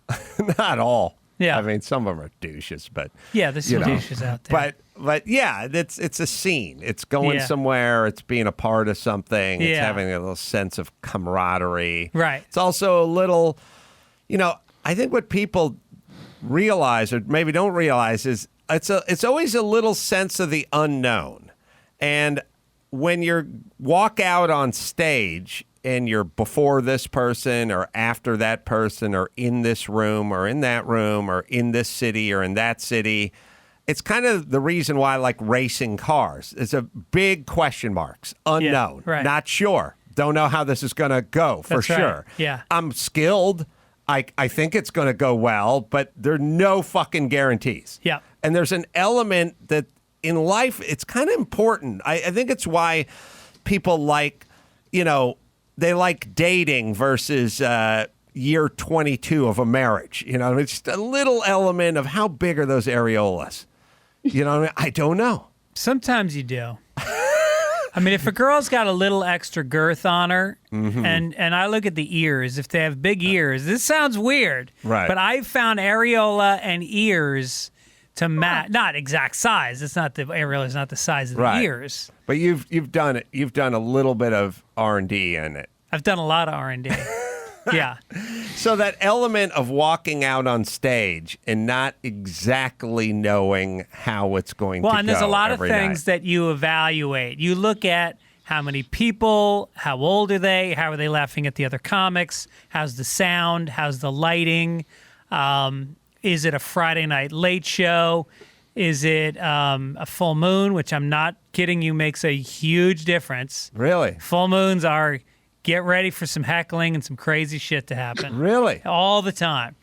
[SPEAKER 2] not all.
[SPEAKER 10] Yeah,
[SPEAKER 2] I mean, some of them are douches, but
[SPEAKER 10] there's some douches out there.
[SPEAKER 2] But yeah, it's a scene. It's going somewhere. It's being a part of something. It's having a little sense of camaraderie.
[SPEAKER 10] Right.
[SPEAKER 2] It's also a little, I think what people realize or maybe don't realize is it's always a little sense of the unknown. And when you walk out on stage and you're before this person or after that person or in this room or in that room or in this city or in that city, it's kind of the reason why I like racing cars. It's a big question marks, unknown, not sure. Don't know how this is going to go for
[SPEAKER 10] That's right.
[SPEAKER 2] sure.
[SPEAKER 10] Yeah.
[SPEAKER 2] I'm skilled. I think it's going to go well, but there are no fucking guarantees.
[SPEAKER 10] Yeah.
[SPEAKER 2] And there's an element that in life, it's kind of important. I think it's why people like, they like dating versus year 22 of a marriage. It's just a little element of how big are those areolas. You know what I mean? I don't know.
[SPEAKER 10] Sometimes you do. I mean, if a girl's got a little extra girth on her, and I look at the ears, if they have big ears, this sounds weird,
[SPEAKER 2] right?
[SPEAKER 10] But I've found areola and ears to match, not exact size. It's not the areola is not the size of the ears.
[SPEAKER 2] But you've done it. You've done a little bit of R&D in it.
[SPEAKER 10] I've done a lot of R&D. Yeah.
[SPEAKER 2] So that element of walking out on stage and not exactly knowing how it's going to go.
[SPEAKER 10] Well, and there's a lot of
[SPEAKER 2] every
[SPEAKER 10] things
[SPEAKER 2] night.
[SPEAKER 10] that you evaluate. You look at how many people, how old are they, how are they laughing at the other comics, how's the sound, how's the lighting, is it a Friday night late show, is it a full moon, which I'm not kidding you makes a huge difference.
[SPEAKER 2] Really?
[SPEAKER 10] Full moons are... Get ready for some heckling and some crazy shit to happen.
[SPEAKER 2] Really?
[SPEAKER 10] All the time.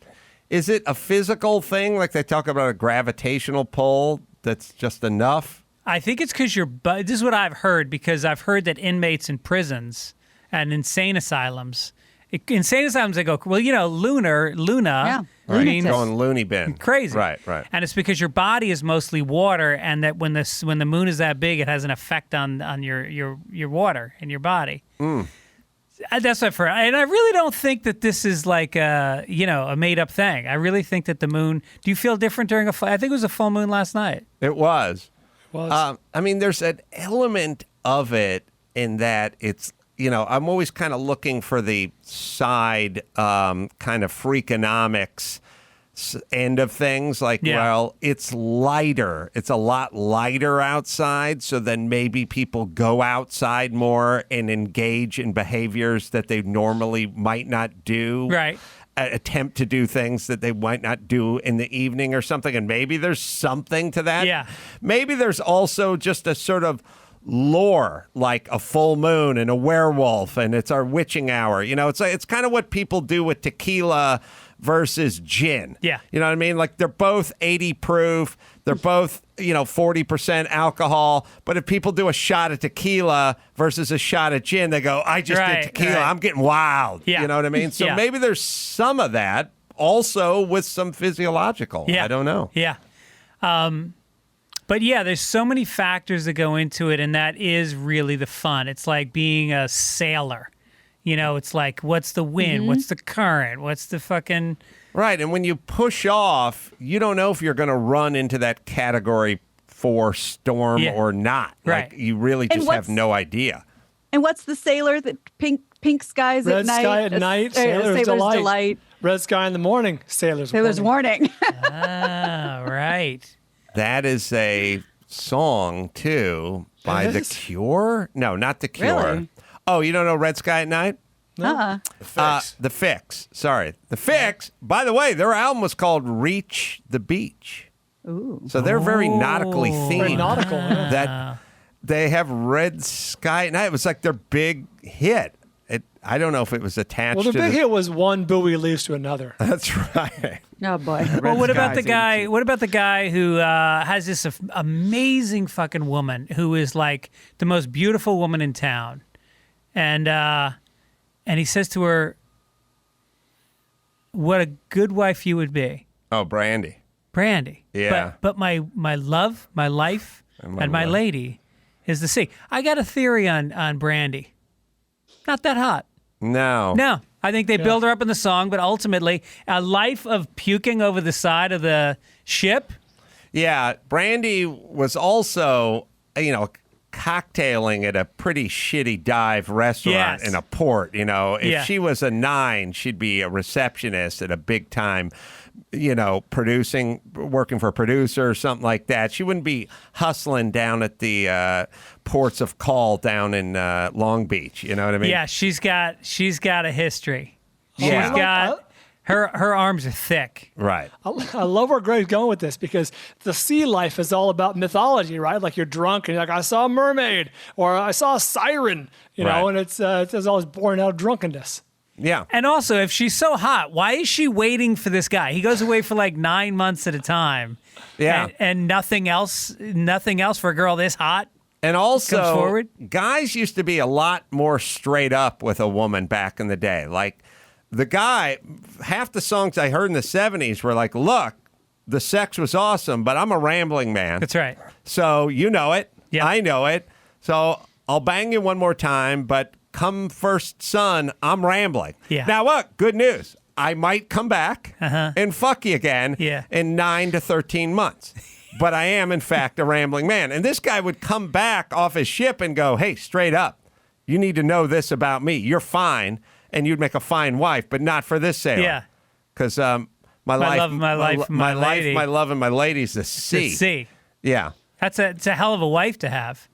[SPEAKER 2] Is it a physical thing, like they talk about a gravitational pull that's just enough?
[SPEAKER 10] I think it's because this is what I've heard, because I've heard that inmates in prisons and insane asylums, they go, well, Luna means
[SPEAKER 2] going loony bin.
[SPEAKER 10] Crazy.
[SPEAKER 2] Right.
[SPEAKER 10] And it's because your body is mostly water, and that when the moon is that big, it has an effect on your water in your body. That's what I've heard. And I really don't think that this is like a made-up thing. I really think that the moon... Do you feel different during I think it was a full moon last night.
[SPEAKER 2] It was.
[SPEAKER 4] Was.
[SPEAKER 2] I mean, there's an element of it in that it's, I'm always kind of looking for the side kind of freakonomics end of things. Like, well, it's lighter. It's a lot lighter outside. So then maybe people go outside more and engage in behaviors that they normally might not do.
[SPEAKER 10] Right.
[SPEAKER 2] Attempt to do things that they might not do in the evening or something. And maybe there's something to that.
[SPEAKER 10] Yeah.
[SPEAKER 2] Maybe there's also just a sort of lore, like a full moon and a werewolf, and it's our witching hour. It's kind of what people do with tequila versus gin.
[SPEAKER 10] Yeah.
[SPEAKER 2] You know what I mean? Like they're both 80 proof. They're both, 40% alcohol. But if people do a shot of tequila versus a shot of gin, they go, I just did tequila. I'm getting wild.
[SPEAKER 10] Yeah.
[SPEAKER 2] You know what I mean? So maybe there's some of that also with some physiological.
[SPEAKER 10] Yeah.
[SPEAKER 2] I don't know.
[SPEAKER 10] Yeah. But yeah, there's so many factors that go into it, and that is really the fun. It's like being a sailor. It's like, what's the wind? What's the current? What's the fucking...
[SPEAKER 2] Right, and when you push off, you don't know if you're going to run into that Category 4 storm or not.
[SPEAKER 10] Right.
[SPEAKER 2] Like, you really just have no idea.
[SPEAKER 3] And what's the sailor that pink skies
[SPEAKER 4] Red
[SPEAKER 3] at night?
[SPEAKER 4] sky at night, sailor's delight. Red sky in the morning, sailor's
[SPEAKER 3] warning.
[SPEAKER 10] Right.
[SPEAKER 2] That is a song, too, by The Cure? No, not The Cure.
[SPEAKER 3] Really?
[SPEAKER 2] Oh, you don't know Red Sky at Night?
[SPEAKER 3] Uh-uh.
[SPEAKER 2] The Fix. Sorry. The Fix. By the way, their album was called Reach the Beach.
[SPEAKER 3] Ooh.
[SPEAKER 2] So they're very nautically themed.
[SPEAKER 4] Very nautical. Yeah.
[SPEAKER 2] That they have Red Sky at Night. It was like their big hit. I don't know if it was attached
[SPEAKER 4] Well, the
[SPEAKER 2] to
[SPEAKER 4] big hit was one buoy leads to another.
[SPEAKER 2] That's right.
[SPEAKER 3] Oh, boy.
[SPEAKER 10] Well, what about the guy? What about the guy who has this amazing fucking woman who is like the most beautiful woman in town, and he says to her, "What a good wife you would be."
[SPEAKER 2] Oh, Brandy. Yeah.
[SPEAKER 10] But my love, my life, and my lady is the sea. I got a theory on Brandy. Not that hot. No. I think they build her up in the song, but ultimately, a life of puking over the side of the ship.
[SPEAKER 2] Yeah, Brandy was also, cocktailing at a pretty shitty dive restaurant in a port. If she was a 9, she'd be a receptionist at a big time, working for a producer or something like that. She wouldn't be hustling down at the ports of call down in Long Beach. You know what I mean?
[SPEAKER 10] Yeah, she's got a history.
[SPEAKER 2] Yeah.
[SPEAKER 10] She's got her arms are thick.
[SPEAKER 2] Right.
[SPEAKER 4] I love where Greg's going with this, because the sea life is all about mythology, right? Like you're drunk and you're like, I saw a mermaid or I saw a siren, and it's always born out of drunkenness.
[SPEAKER 2] Yeah.
[SPEAKER 10] And also, if she's so hot, why is she waiting for this guy? He goes away for like 9 months at a time.
[SPEAKER 2] Yeah.
[SPEAKER 10] And nothing else for a girl this hot.
[SPEAKER 2] And also,
[SPEAKER 10] comes forward.
[SPEAKER 2] guys used to be a lot more straight up with a woman back in the day. Like, the guy, half the songs I heard in the 70s were like, look, the sex was awesome, but I'm a rambling man.
[SPEAKER 10] That's right.
[SPEAKER 2] So you know it.
[SPEAKER 10] Yep.
[SPEAKER 2] I know it. So I'll bang you one more time, but come first, son, I'm rambling.
[SPEAKER 10] Yeah.
[SPEAKER 2] Now, look, good news. I might come back and fuck you again in 9 to 13 months. But I am, in fact, a rambling man. And this guy would come back off his ship and go, hey, straight up, you need to know this about me. You're fine, and you'd make a fine wife, but not for this sailor.
[SPEAKER 10] Yeah.
[SPEAKER 2] Because my
[SPEAKER 10] love, my life, my lady.
[SPEAKER 2] my love, and my lady's the sea.
[SPEAKER 10] The sea.
[SPEAKER 2] Yeah.
[SPEAKER 10] It's a hell of a wife to have.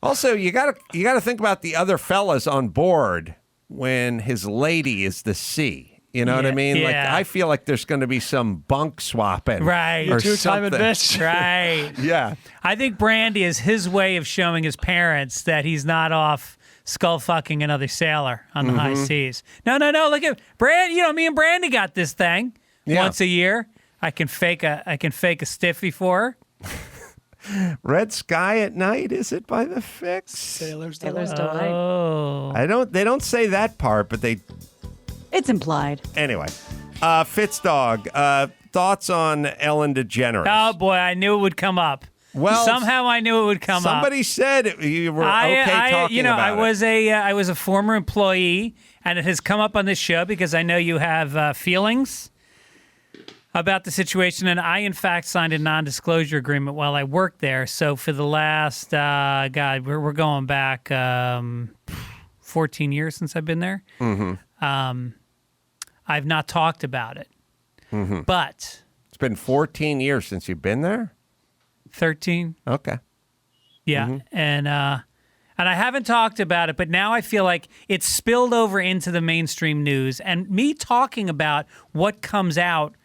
[SPEAKER 2] Also, you gotta think about the other fellas on board when his lady is the sea. You know what I mean? Like, I feel like there's going to be some bunk swapping.
[SPEAKER 10] Right.
[SPEAKER 2] Or
[SPEAKER 4] Two-timing
[SPEAKER 2] something.
[SPEAKER 4] bitch.
[SPEAKER 10] Right.
[SPEAKER 2] Yeah.
[SPEAKER 10] I think Brandy is his way of showing his parents that he's not off skull fucking another sailor on the high seas. No. Look at Brandy. You know, me and Brandy got this thing once a year. I can fake a stiffy for her.
[SPEAKER 2] Red Sky at Night, is it by the Fix?
[SPEAKER 3] Sailor's
[SPEAKER 10] Delight.
[SPEAKER 2] They don't say that part, but they.
[SPEAKER 3] It's implied.
[SPEAKER 2] Anyway, Fitzdog, thoughts on Ellen DeGeneres?
[SPEAKER 10] Oh boy, I knew it would come up.
[SPEAKER 2] Well,
[SPEAKER 10] somehow I knew it would come up.
[SPEAKER 2] Somebody said you were okay talking about it.
[SPEAKER 10] I was a former employee, and it has come up on this show because I know you have feelings about the situation, and I, in fact, signed a non-disclosure agreement while I worked there. So for the last, we're going back 14 years since I've been there. I've not talked about it, but
[SPEAKER 2] it's been 14 years since you've been there.
[SPEAKER 10] 13.
[SPEAKER 2] Okay.
[SPEAKER 10] Yeah, and I haven't talked about it, but now I feel like it's spilled over into the mainstream news, and me talking about what comes out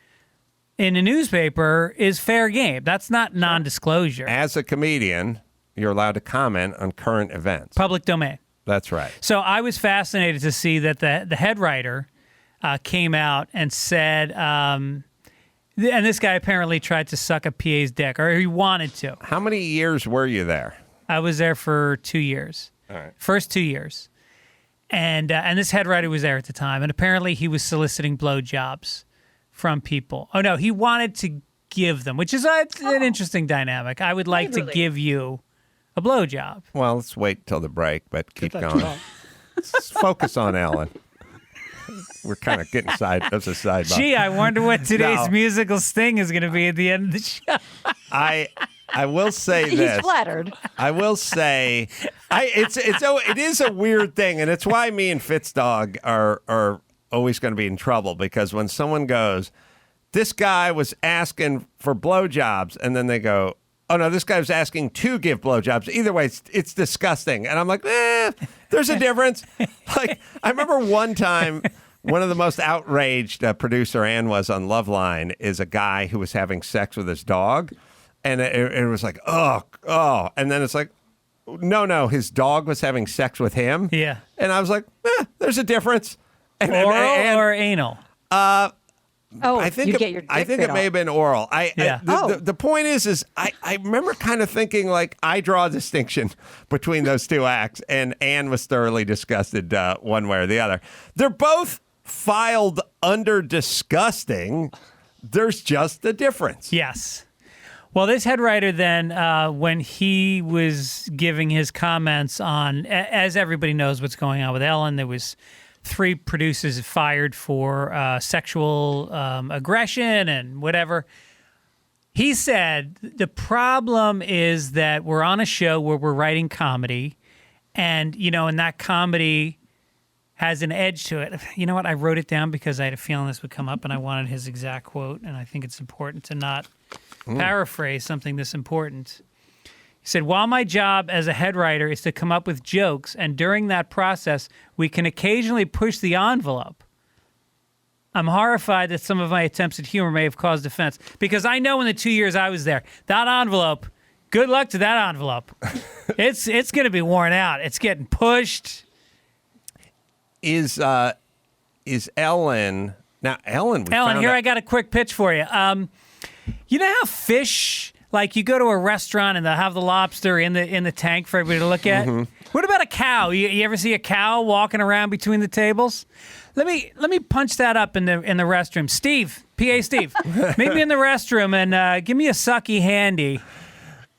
[SPEAKER 10] in a newspaper is fair game. That's not non-disclosure.
[SPEAKER 2] As a comedian, you're allowed to comment on current events.
[SPEAKER 10] Public domain.
[SPEAKER 2] That's right.
[SPEAKER 10] So I was fascinated to see that the head writer came out and said, and this guy apparently tried to suck a PA's dick, or he wanted to.
[SPEAKER 2] How many years were you there?
[SPEAKER 10] I was there for 2 years.
[SPEAKER 2] All right.
[SPEAKER 10] First 2 years. And this head writer was there at the time, and apparently he was soliciting blowjobs from people. Oh, no, he wanted to give them, which is an interesting dynamic. I would like to give you a blowjob.
[SPEAKER 2] Well, let's wait till the break, but keep going. Let's focus on Ellen. We're kind of getting that's a sidebar.
[SPEAKER 10] Gee, I wonder what today's musical sting is going to be at the end of the show.
[SPEAKER 2] I will say this.
[SPEAKER 3] He's flattered.
[SPEAKER 2] I will say, it is a weird thing, and it's why me and Fitzdog are always going to be in trouble, because when someone goes, this guy was asking for blowjobs, and then they go, oh no, this guy was asking to give blowjobs. Either way, it's disgusting. And I'm like, there's a difference. Like, I remember one time, one of the most outraged producer Ann was on Loveline is a guy who was having sex with his dog. And it was like, oh. And then it's like, no, his dog was having sex with him.
[SPEAKER 10] Yeah.
[SPEAKER 2] And I was like, there's a difference.
[SPEAKER 10] Oral or anal?
[SPEAKER 2] I think it may have been oral. The point is I remember kind of thinking, like, I draw a distinction between those two acts, and Anne was thoroughly disgusted one way or the other. They're both filed under disgusting. There's just a difference.
[SPEAKER 10] Yes. Well, this head writer then, when he was giving his comments on, as everybody knows what's going on with Ellen, there was 3 producers fired for sexual aggression and whatever. He said the problem is that we're on a show where we're writing comedy, and, and that comedy has an edge to it. You know what? I wrote it down because I had a feeling this would come up, and I wanted his exact quote, and I think it's important to not paraphrase something this important. He said, while my job as a head writer is to come up with jokes, and during that process, we can occasionally push the envelope, I'm horrified that some of my attempts at humor may have caused offense. Because I know in the 2 years I was there, that envelope, good luck to that envelope. It's going to be worn out. It's getting pushed.
[SPEAKER 2] Is is Ellen. Now, Ellen,
[SPEAKER 10] I got a quick pitch for you. You know how fish, like you go to a restaurant and they'll have the lobster in the tank for everybody to look at? Mm-hmm. What about a cow? You ever see a cow walking around between the tables? Let me punch that up in the restroom. Steve, PA Steve, meet me in the restroom and give me a sucky handy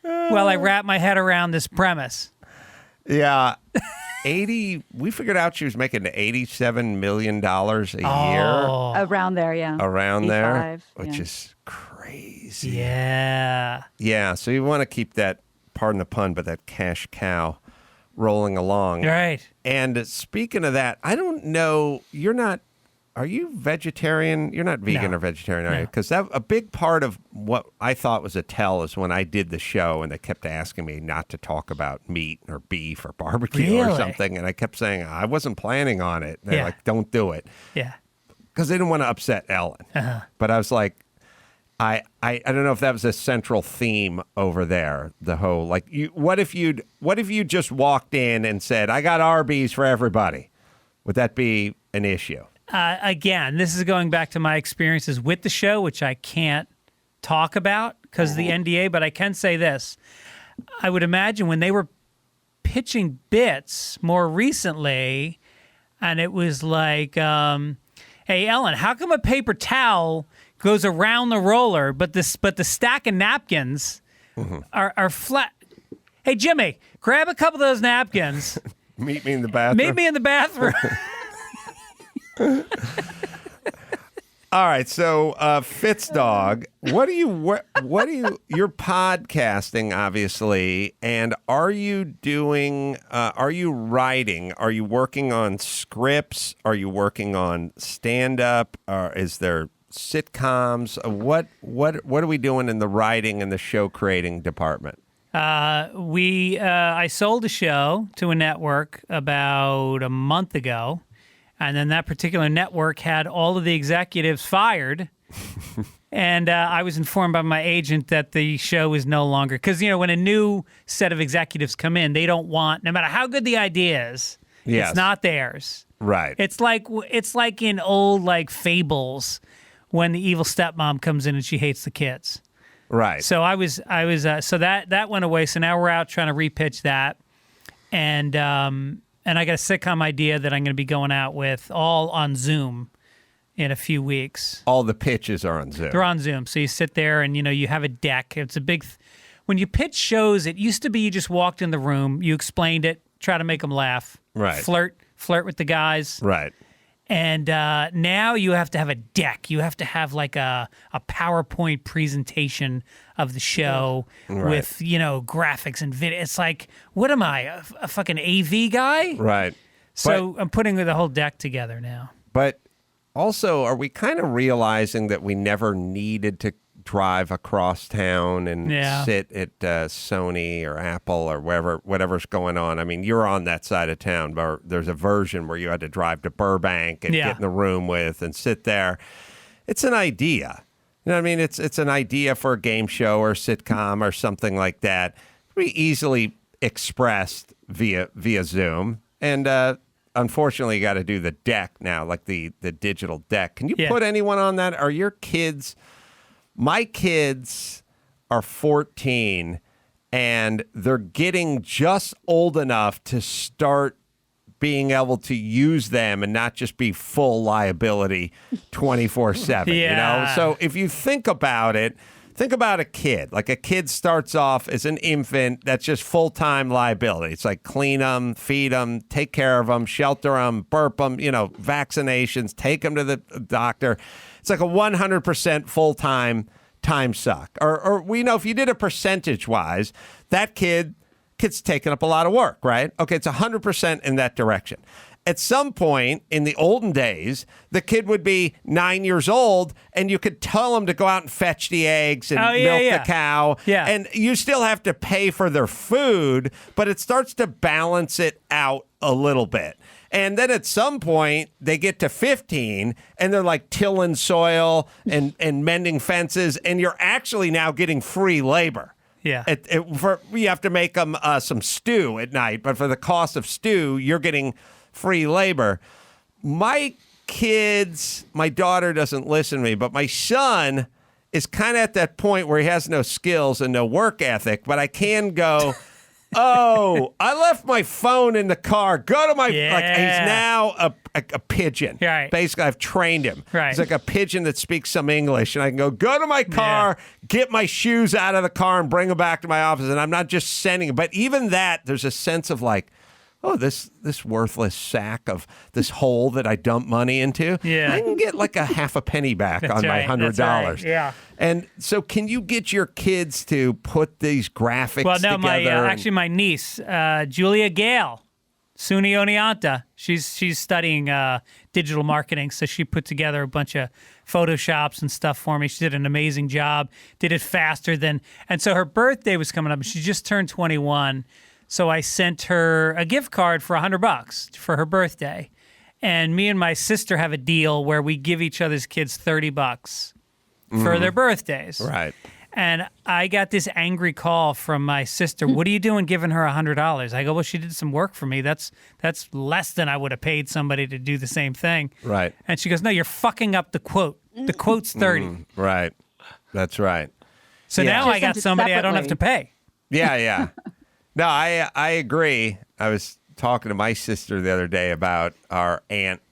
[SPEAKER 10] while I wrap my head around this premise.
[SPEAKER 2] Yeah. We figured out she was making $87 million a year.
[SPEAKER 3] Around there, yeah.
[SPEAKER 2] Around there,
[SPEAKER 3] 85,
[SPEAKER 2] which
[SPEAKER 3] yeah.
[SPEAKER 2] is crazy.
[SPEAKER 10] Yeah.
[SPEAKER 2] Yeah, so you want to keep that, pardon the pun, but that cash cow rolling along.
[SPEAKER 10] Right.
[SPEAKER 2] And speaking of that, I don't know, are you vegetarian? You're not vegan
[SPEAKER 10] No.
[SPEAKER 2] or vegetarian, are
[SPEAKER 10] No.
[SPEAKER 2] you? Because a big part of what I thought was a tell is when I did the show and they kept asking me not to talk about meat or beef or barbecue or
[SPEAKER 10] Really?
[SPEAKER 2] something. And I kept saying, I wasn't planning on it. They're
[SPEAKER 10] Yeah.
[SPEAKER 2] like, don't do it.
[SPEAKER 10] Yeah.
[SPEAKER 2] Because they didn't want to upset Ellen.
[SPEAKER 10] Uh-huh.
[SPEAKER 2] But I was like, I don't know if that was a central theme over there. The whole, like, what if you just walked in and said, I got Arby's for everybody? Would that be an issue?
[SPEAKER 10] Again, this is going back to my experiences with the show, which I can't talk about because of the NDA, but I can say this. I would imagine when they were pitching bits more recently, and it was like, hey, Ellen, how come a paper towel goes around the roller, but the stack of napkins are flat? Hey, Jimmy, grab a couple of those napkins.
[SPEAKER 2] Meet me in the bathroom.
[SPEAKER 10] Meet me in the bathroom.
[SPEAKER 2] All right, so Fitzdog, what do you're podcasting, obviously, and are you doing, are you writing, are you working on scripts, are you working on stand-up, is there sitcoms, what are we doing in the writing and the show creating department?
[SPEAKER 10] I sold a show to a network about a month ago. And then that particular network had all of the executives fired. And I was informed by my agent that the show is no longer, because, when a new set of executives come in, they don't want, no matter how good the idea is,
[SPEAKER 2] Yes.
[SPEAKER 10] it's not theirs.
[SPEAKER 2] Right.
[SPEAKER 10] It's like in old fables when the evil stepmom comes in and she hates the kids.
[SPEAKER 2] Right.
[SPEAKER 10] So so that went away. So now we're out trying to repitch that. And I got a sitcom idea that I'm going to be going out with all on Zoom in a few weeks.
[SPEAKER 2] All the pitches are on Zoom.
[SPEAKER 10] They're on Zoom. So you sit there and, you have a deck. It's a big... When you pitch shows, it used to be you just walked in the room, you explained it, try to make them laugh.
[SPEAKER 2] Right.
[SPEAKER 10] Flirt with the guys.
[SPEAKER 2] Right.
[SPEAKER 10] And now you have to have a deck. You have to have like a PowerPoint presentation of the show with, graphics and video. It's like, what am I, a fucking AV guy?
[SPEAKER 2] Right.
[SPEAKER 10] So I'm putting the whole deck together now.
[SPEAKER 2] But also, are we kind of realizing that we never needed to drive across town and sit at Sony or Apple or whatever's going on? I mean, you're on that side of town, but there's a version where you had to drive to Burbank and get in the room with and sit there. It's an idea. You know what I mean? It's an idea for a game show or sitcom or something like that. Pretty easily expressed via Zoom. And unfortunately, you got to do the deck now, like the digital deck. Can you put anyone on that? Are your kids... My kids are 14, and they're getting just old enough to start being able to use them and not just be full liability 24/7, So if you think about it, think about a kid. Like a kid starts off as an infant, that's just full-time liability. It's like clean them, feed them, take care of them, shelter them, burp them, vaccinations, take them to the doctor. It's like a 100% full-time time suck. Or we know if you did it percentage-wise, that kid's taking up a lot of work, right? Okay, it's 100% in that direction. At some point in the olden days, the kid would be 9 years old, and you could tell him to go out and fetch the eggs and milk the cow.
[SPEAKER 10] Yeah.
[SPEAKER 2] And you still have to pay for their food, but it starts to balance it out a little bit. And then at some point, they get to 15, and they're like tilling soil and mending fences, and you're actually now getting free labor.
[SPEAKER 10] Yeah.
[SPEAKER 2] You have to make them some stew at night, but for the cost of stew, you're getting free labor. My kids, my daughter doesn't listen to me, but my son is kind of at that point where he has no skills and no work ethic, but I can go, oh, I left my phone in the car. Go to my, like, he's now a pigeon.
[SPEAKER 10] Right.
[SPEAKER 2] Basically, I've trained him.
[SPEAKER 10] Right.
[SPEAKER 2] He's like a pigeon that speaks some English, and I can go to my car, get my shoes out of the car, and bring them back to my office, and I'm not just sending them. But even that, there's a sense of like, oh, this worthless sack of this hole that I dump money into, I can get like a half a penny back on my $100.
[SPEAKER 10] Right. Yeah.
[SPEAKER 2] And so can you get your kids to put these graphics together?
[SPEAKER 10] Actually, my niece, Julia Gale, Suni Oneonta, she's studying digital marketing, so she put together a bunch of Photoshops and stuff for me. She did an amazing job, did it faster than, and so her birthday was coming up, and she just turned 21. So I sent her a gift card for $100 for her birthday. And me and my sister have a deal where we give each other's kids $30 for their birthdays.
[SPEAKER 2] Right.
[SPEAKER 10] And I got this angry call from my sister. What are you doing giving her $100? I go, well, she did some work for me. That's less than I would have paid somebody to do the same thing.
[SPEAKER 2] Right.
[SPEAKER 10] And she goes, no, you're fucking up the quote. The quote's 30.
[SPEAKER 2] Right. That's right.
[SPEAKER 10] So now I got somebody I don't have to pay.
[SPEAKER 2] Yeah. No, I agree. I was talking to my sister the other day about our aunt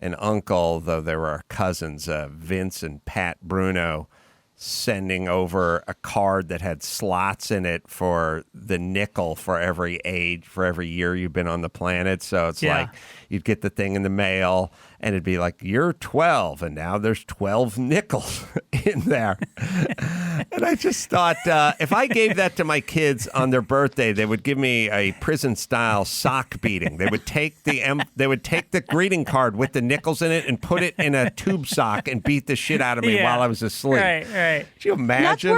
[SPEAKER 2] and uncle, though they were our cousins, Vince and Pat Bruno, sending over a card that had slots in it for the nickel for every age, for every year you've been on the planet. So it's like you'd get the thing in the mail and it'd be like, you're 12 and now there's 12 nickels in there. And I just thought, if I gave that to my kids on their birthday, they would give me a prison-style sock beating. They would take the greeting card with the nickels in it and put it in a tube sock and beat the shit out of me while I was asleep.
[SPEAKER 10] Right.
[SPEAKER 2] Could you imagine?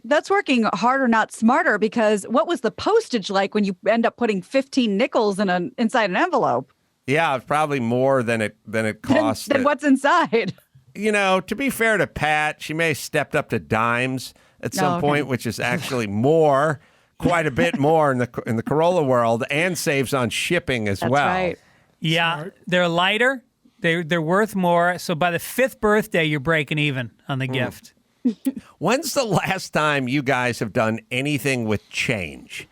[SPEAKER 3] That's working harder, not smarter, because what was the postage like when you end up putting 15 nickels inside an envelope?
[SPEAKER 2] Yeah, it's probably more than it costs.
[SPEAKER 3] Than what's inside.
[SPEAKER 2] You know, to be fair to Pat, she may have stepped up to dimes at some point, which is actually more, quite a bit more in the Carolla world, and saves on shipping as well.
[SPEAKER 3] That's right.
[SPEAKER 10] Yeah,
[SPEAKER 4] Smart.
[SPEAKER 10] they're lighter. They're worth more. So by the 5th birthday, you're breaking even on the gift.
[SPEAKER 2] When's the last time you guys have done anything with change?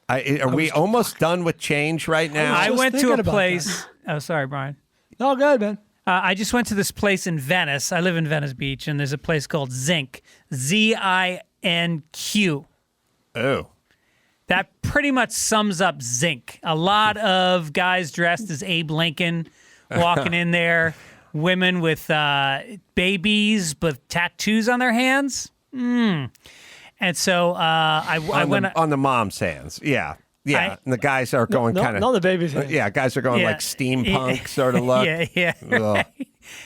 [SPEAKER 2] Are we almost done with change right now?
[SPEAKER 10] I
[SPEAKER 4] just
[SPEAKER 10] went to
[SPEAKER 4] thinking
[SPEAKER 10] a
[SPEAKER 4] about
[SPEAKER 10] place. Oh, sorry, Brian.
[SPEAKER 4] No, good, man.
[SPEAKER 10] I just went to this place in Venice. I live in Venice Beach, and there's a place called Zinc, Zinq.
[SPEAKER 2] Oh.
[SPEAKER 10] That pretty much sums up Zinc. A lot of guys dressed as Abe Lincoln walking in there, women with babies with tattoos on their hands. And so I went
[SPEAKER 2] on the mom's hands. Yeah. And the guys are going kind of.
[SPEAKER 4] Not the baby's hands.
[SPEAKER 2] Yeah, guys are going like steampunk sort of look.
[SPEAKER 10] Yeah. Right.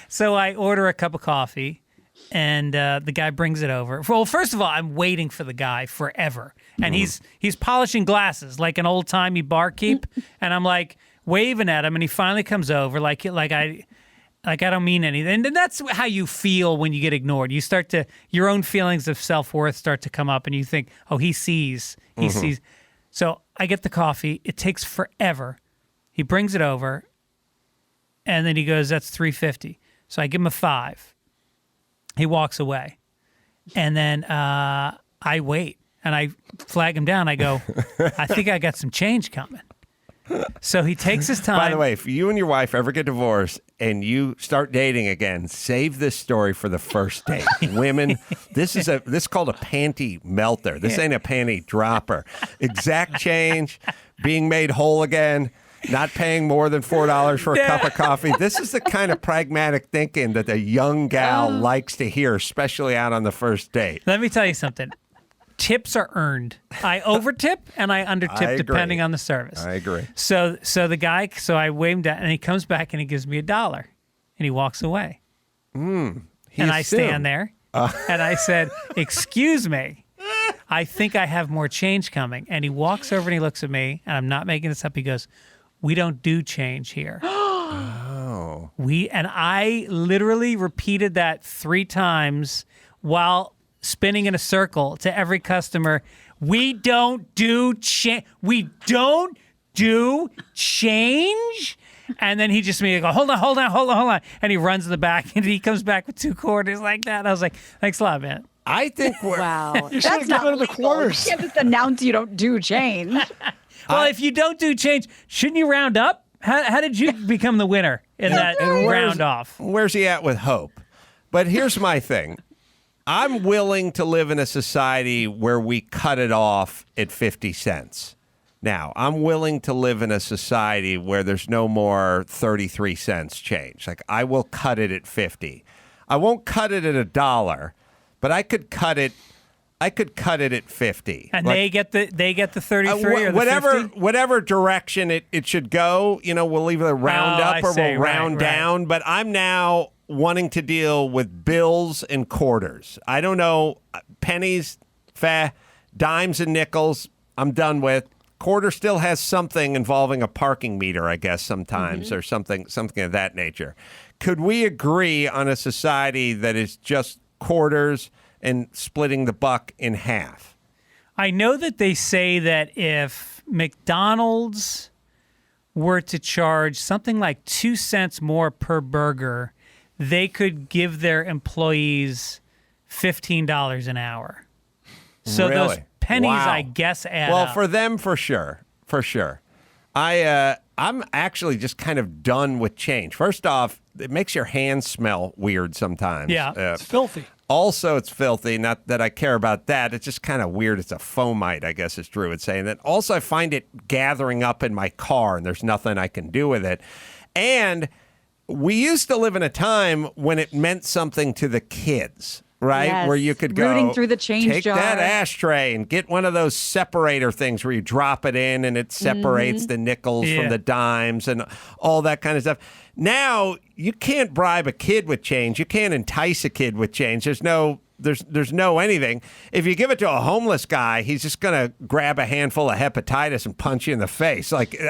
[SPEAKER 10] So I order a cup of coffee, and the guy brings it over. Well, first of all, I'm waiting for the guy forever, and he's polishing glasses like an old timey barkeep, and I'm like waving at him, and he finally comes over like I don't mean anything. And that's how you feel when you get ignored. Your own feelings of self-worth start to come up, and you think, oh, he sees. So I get the coffee. It takes forever. He brings it over, and then he goes, that's $3.50. So I give him a $5. He walks away. And then I wait, and I flag him down. I go, I think I got some change coming. So he takes his time.
[SPEAKER 2] By the way, if you and your wife ever get divorced and you start dating again, save this story for the first date. Women, this is called a panty melter. This ain't a panty dropper. Exact change, being made whole again, not paying more than $4 for a cup of coffee. This is the kind of pragmatic thinking that a young gal likes to hear, especially out on the first date.
[SPEAKER 10] Let me tell you something. Tips are earned. I overtip and I undertip depending on the service.
[SPEAKER 2] I agree.
[SPEAKER 10] So I wave him down, and he comes back and he gives me $1, and he walks away. And I stand there, and I said, "Excuse me, I think I have more change coming." And he walks over and he looks at me, and I'm not making this up. He goes, "We don't do change here."
[SPEAKER 2] Oh.
[SPEAKER 10] And I literally repeated that 3 times while spinning in a circle to every customer. We don't do change. We don't do change. And then he just me go, hold on. And he runs in the back and he comes back with 2 quarters like that. I was like, thanks a lot, man.
[SPEAKER 2] I think we're.
[SPEAKER 3] Wow.
[SPEAKER 4] You should have given him the quarters.
[SPEAKER 3] You can't just announce you don't do change.
[SPEAKER 10] Well, if you don't do change, shouldn't you round up? How did you become the winner in that round off?
[SPEAKER 2] Where's he at with hope? But here's my thing. I'm willing to live in a society where we cut it off at 50 cents. Now, I'm willing to live in a society where there's no more 33 cents change. Like, I will cut it at 50. I won't cut it at $1, but I could cut it at 50.
[SPEAKER 10] And
[SPEAKER 2] Like,
[SPEAKER 10] they get the 33 or the
[SPEAKER 2] whatever
[SPEAKER 10] 50?
[SPEAKER 2] whatever direction it should go, we'll either round up or we'll round down. But I'm now wanting to deal with bills and quarters. I don't know, pennies, dimes and nickels, I'm done with. Quarter still has something involving a parking meter, I guess, sometimes, or something of that nature. Could we agree on a society that is just quarters and splitting the buck in half?
[SPEAKER 10] I know that they say that if McDonald's were to charge something like 2 cents more per burger, they could give their employees $15 an hour. So
[SPEAKER 2] Really?
[SPEAKER 10] those pennies,
[SPEAKER 2] Wow.
[SPEAKER 10] I guess, add
[SPEAKER 2] Well,
[SPEAKER 10] up.
[SPEAKER 2] for them, for sure. I'm actually just kind of done with change. First off, it makes your hands smell weird sometimes.
[SPEAKER 10] Yeah.
[SPEAKER 4] It's filthy.
[SPEAKER 2] Also, it's filthy. Not that I care about that. It's just kind of weird. It's a fomite, I guess is Drew would say. And then also, I find it gathering up in my car, and there's nothing I can do with it. And we used to live in a time when it meant something to the kids, right?
[SPEAKER 3] Yes.
[SPEAKER 2] Where you could go
[SPEAKER 3] Rooting through the change
[SPEAKER 2] take
[SPEAKER 3] jar.
[SPEAKER 2] that ashtray and get one of those separator things where you drop it in and it separates the nickels from the dimes and all that kind of stuff. Now you can't bribe a kid with change. You can't entice a kid with change. There's no anything. If you give it to a homeless guy, he's just going to grab a handful of hepatitis and punch you in the face. Like,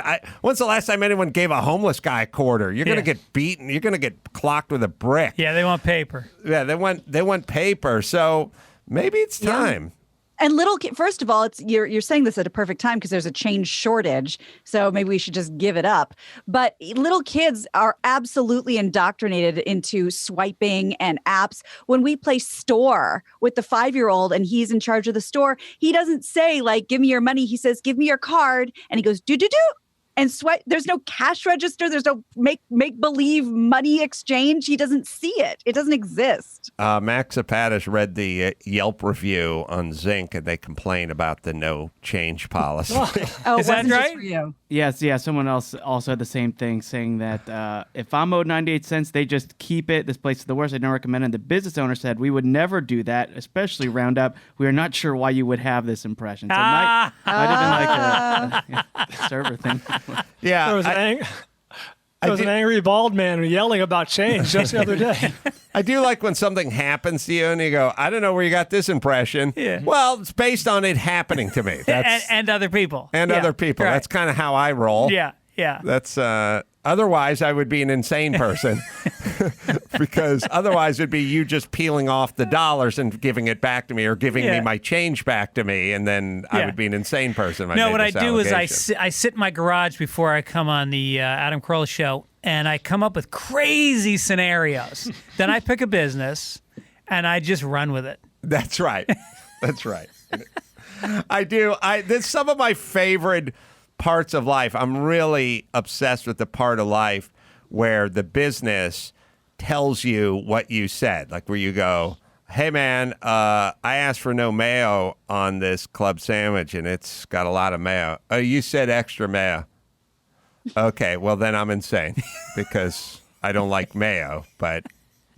[SPEAKER 2] when's the last time anyone gave a homeless guy a quarter? You're going to get beaten. You're going to get clocked with a brick.
[SPEAKER 10] Yeah, they want paper.
[SPEAKER 2] Yeah, they want paper. So maybe it's time.
[SPEAKER 3] And first of all, you're saying this at a perfect time because there's a change shortage. So maybe we should just give it up. But little kids are absolutely indoctrinated into swiping and apps. When we play store with the 5-year-old and he's in charge of the store, he doesn't say like, give me your money. He says, give me your card. And he goes, do. And swipe. There's no cash register. There's no make believe money exchange. He doesn't see it. It doesn't exist.
[SPEAKER 2] Max Zapata's read the Yelp review on Zinc, and they complain about the no change policy.
[SPEAKER 3] Oh,
[SPEAKER 10] Is that
[SPEAKER 3] wasn't just
[SPEAKER 10] right?
[SPEAKER 3] for you.
[SPEAKER 5] Yes, yeah. Someone else also had the same thing, saying that if I'm owed 98 cents, they just keep it. This place is the worst. I don't recommend it. And the business owner said, we would never do that, especially Roundup. We are not sure why you would have this impression. So it might have been like a server thing.
[SPEAKER 2] Yeah,
[SPEAKER 4] There was an angry bald man yelling about change just the other day.
[SPEAKER 2] I do like when something happens to you and you go, I don't know where you got this impression.
[SPEAKER 10] Yeah.
[SPEAKER 2] Well, it's based on it happening to me. That's
[SPEAKER 10] and other people.
[SPEAKER 2] and
[SPEAKER 10] Yeah,
[SPEAKER 2] other people.
[SPEAKER 10] right.
[SPEAKER 2] That's kind of how I roll.
[SPEAKER 10] Yeah.
[SPEAKER 2] That's otherwise I would be an insane person because otherwise it'd be you just peeling off the dollars and giving it back to me or giving me my change back to me, and then I would be an insane person.
[SPEAKER 10] No, what I do is I sit in my garage before I come on the Adam Carolla show, and I come up with crazy scenarios. Then I pick a business, and I just run with it.
[SPEAKER 2] That's right. That's right. I do. That's some of my favorite parts of life. I'm really obsessed with the part of life where the business tells you what you said, like where you go, hey man, I asked for no mayo on this club sandwich and it's got a lot of mayo. Oh, you said extra mayo. Okay, well then I'm insane because I don't like mayo, but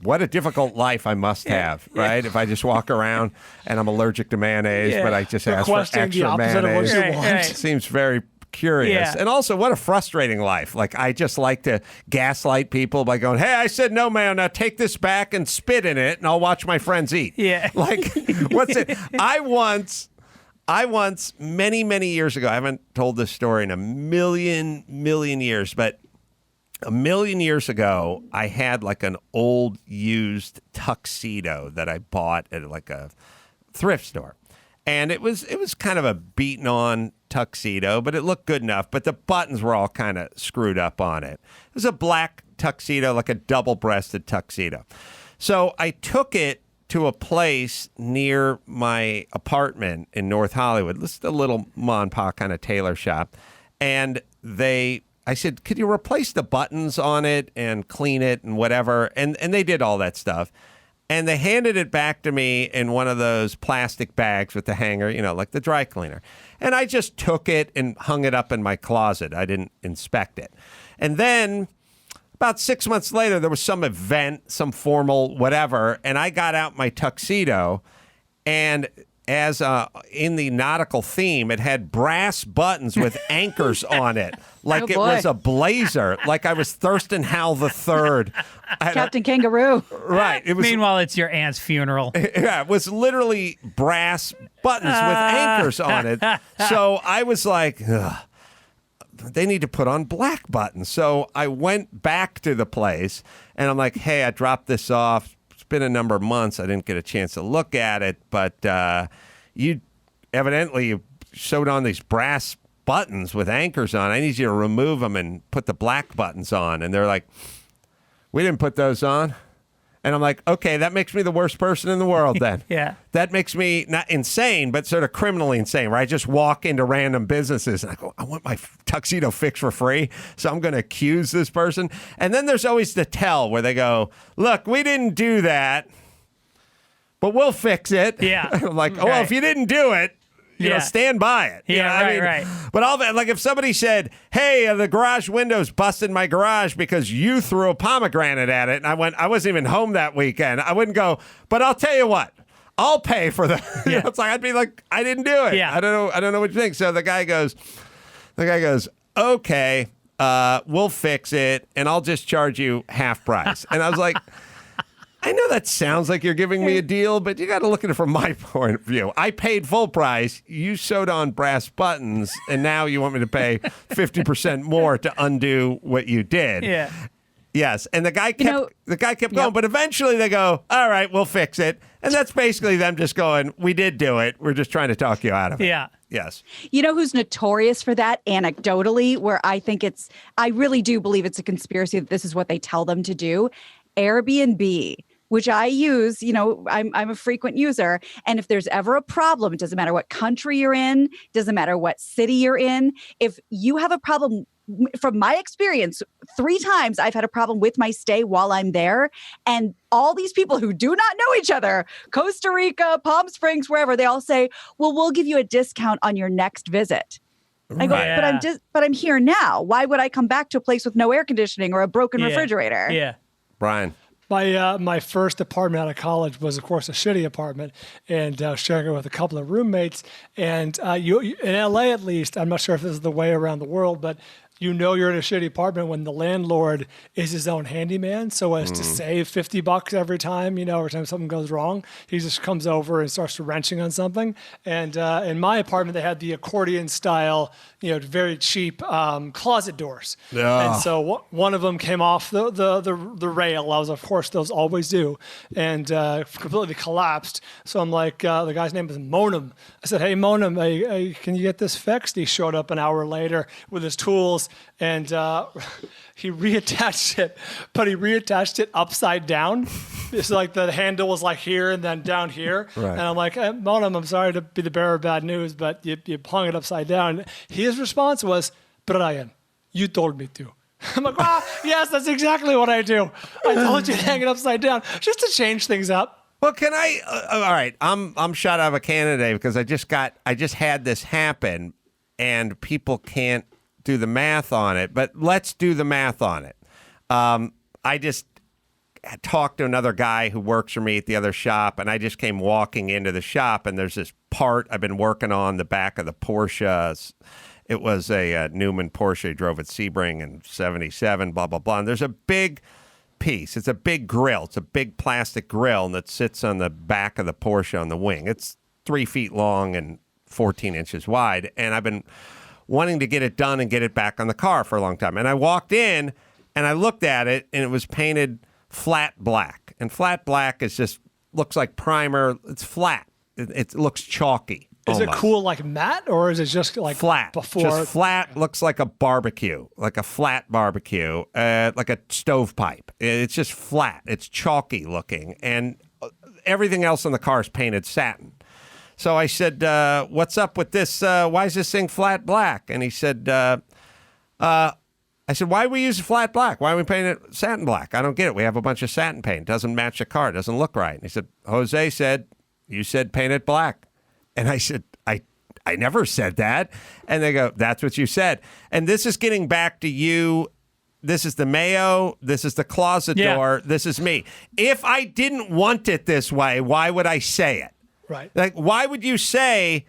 [SPEAKER 2] what a difficult life I must have, right? If I just walk around and I'm allergic to mayonnaise, but I just ask for
[SPEAKER 4] Requesting the
[SPEAKER 2] extra
[SPEAKER 4] opposite of what
[SPEAKER 2] mayonnaise.
[SPEAKER 4] you want.
[SPEAKER 10] Right.
[SPEAKER 2] Seems very curious.
[SPEAKER 10] Yeah.
[SPEAKER 2] And also, what a frustrating life. Like, I just like to gaslight people by going, hey, I said no mayo, now take this back and spit in it, and I'll watch my friends eat.
[SPEAKER 10] Yeah.
[SPEAKER 2] Like, what's it? I once, many, many years ago, I haven't told this story in a million years, but a million years ago, I had like an old used tuxedo that I bought at like a thrift store. And it was kind of a beaten on tuxedo, but it looked good enough. But the buttons were all kind of screwed up on it. It was a black tuxedo, like a double-breasted tuxedo. So I took it to a place near my apartment in North Hollywood. This is a little ma and pa kind of tailor shop. And I said, could you replace the buttons on it and clean it and whatever? And they did all that stuff. And they handed it back to me in one of those plastic bags with the hanger, like the dry cleaner. And I just took it and hung it up in my closet. I didn't inspect it. And then about 6 months later, there was some event, some formal whatever, and I got out my tuxedo, and as in the nautical theme, it had brass buttons with anchors on it, like it was a blazer, like I was Thurston Howell III.
[SPEAKER 3] Captain Kangaroo.
[SPEAKER 2] Right. It was,
[SPEAKER 10] Meanwhile, it's your aunt's funeral.
[SPEAKER 2] Yeah, it was literally brass buttons with anchors on it. So I was like, ugh, they need to put on black buttons. So I went back to the place, and I'm like, hey, I dropped this off. It's been a number of months. I didn't get a chance to look at it, but you evidently sewed on these brass buttons with anchors on. I need you to remove them and put the black buttons on. And they're like, we didn't put those on. And I'm like, okay, that makes me the worst person in the world then.
[SPEAKER 10] Yeah.
[SPEAKER 2] That makes me not insane, but sort of criminally insane, where I just walk into random businesses and I go, I want my tuxedo fixed for free, so I'm going to accuse this person. And then there's always the tell where they go, look, we didn't do that, but we'll fix it.
[SPEAKER 10] Yeah.
[SPEAKER 2] I'm like, oh, well, if you didn't do it, you know, stand by it.
[SPEAKER 10] Yeah, right.
[SPEAKER 2] But all that, like if somebody said, hey, the garage window's busted in my garage because you threw a pomegranate at it, and I wasn't even home that weekend, I wouldn't go, but I'll tell you what, I'll pay for the, you know, it's like, I'd be like, I didn't do it.
[SPEAKER 10] Yeah.
[SPEAKER 2] I don't know what you think. So the guy goes, okay, we'll fix it, and I'll just charge you half price. And I was like, I know that sounds like you're giving me a deal, but you got to look at it from my point of view. I paid full price. You sewed on brass buttons, and now you want me to pay 50% more to undo what you did.
[SPEAKER 10] Yeah.
[SPEAKER 2] Yes, and the guy kept going, but eventually they go, all right, we'll fix it. And that's basically them just going, we did do it. We're just trying to talk you out of it.
[SPEAKER 10] Yeah.
[SPEAKER 2] Yes.
[SPEAKER 3] You know who's notorious for that anecdotally, where I really do believe it's a conspiracy that this is what they tell them to do? Airbnb, which I use, I'm a frequent user. And if there's ever a problem, it doesn't matter what country you're in, doesn't matter what city you're in. If you have a problem, from my experience, 3 times I've had a problem with my stay while I'm there. And all these people who do not know each other, Costa Rica, Palm Springs, wherever, they all say, well, we'll give you a discount on your next visit. I go, but I'm here now. Why would I come back to a place with no air conditioning or a broken refrigerator?
[SPEAKER 10] Yeah.
[SPEAKER 2] Brian.
[SPEAKER 4] My first apartment out of college was, of course, a shitty apartment, and sharing it with a couple of roommates. And you in LA, at least, I'm not sure if this is the way around the world, but you're in a shitty apartment when the landlord is his own handyman. So as to save $50 every time, every time something goes wrong, he just comes over and starts wrenching on something. And in my apartment, they had the accordion style, very cheap closet doors. Yeah. And so one of them came off the rail, as of course those always do, and completely collapsed. So I'm like, the guy's name is Monum. I said, hey, Monum, hey, can you get this fixed? He showed up an hour later with his tools, and he reattached it, but he reattached it upside down. It's like the handle was like here and then down here. Right. And I'm like, hey, Monum, I'm sorry to be the bearer of bad news, but you hung it upside down. His response was, Brian, you told me to. I'm like, yes, that's exactly what I do. I told you to hang it upside down just to change things up.
[SPEAKER 2] Well, can I? All right, I'm shot out of a cannon today because I just had this happen, and people can't do the math on it. But let's do the math on it. I just talked to another guy who works for me at the other shop, and I just came walking into the shop, and there's this part I've been working on the back of the Porsche. It was a Newman Porsche. He drove at Sebring in '77, blah, blah, blah. And there's a big piece. It's a big grill. It's a big plastic grill that sits on the back of the Porsche on the wing. It's 3 feet long and 14 inches wide. And I've been wanting to get it done and get it back on the car for a long time. And I walked in and I looked at it, and it was painted flat black. And flat black looks like primer. It's flat. It looks chalky.
[SPEAKER 4] Is it
[SPEAKER 2] almost.
[SPEAKER 4] cool like matte, or is it just like
[SPEAKER 2] Flat.
[SPEAKER 4] before?
[SPEAKER 2] Just flat, looks like a barbecue, like a flat barbecue, like a stovepipe. It's just flat. It's chalky looking. And everything else on the car is painted satin. So I said, what's up with this? Why is this thing flat black? And he said, I said, why do we use flat black? Why are we painting it satin black? I don't get it. We have a bunch of satin paint. It doesn't match the car. It doesn't look right. And he said, Jose said, you said paint it black. And I said, I never said that. And they go, that's what you said. And this is getting back to you. This is the Mayo. This is the closet door. This is me. If I didn't want it this way, why would I say it?
[SPEAKER 4] Right.
[SPEAKER 2] Like, why would you say,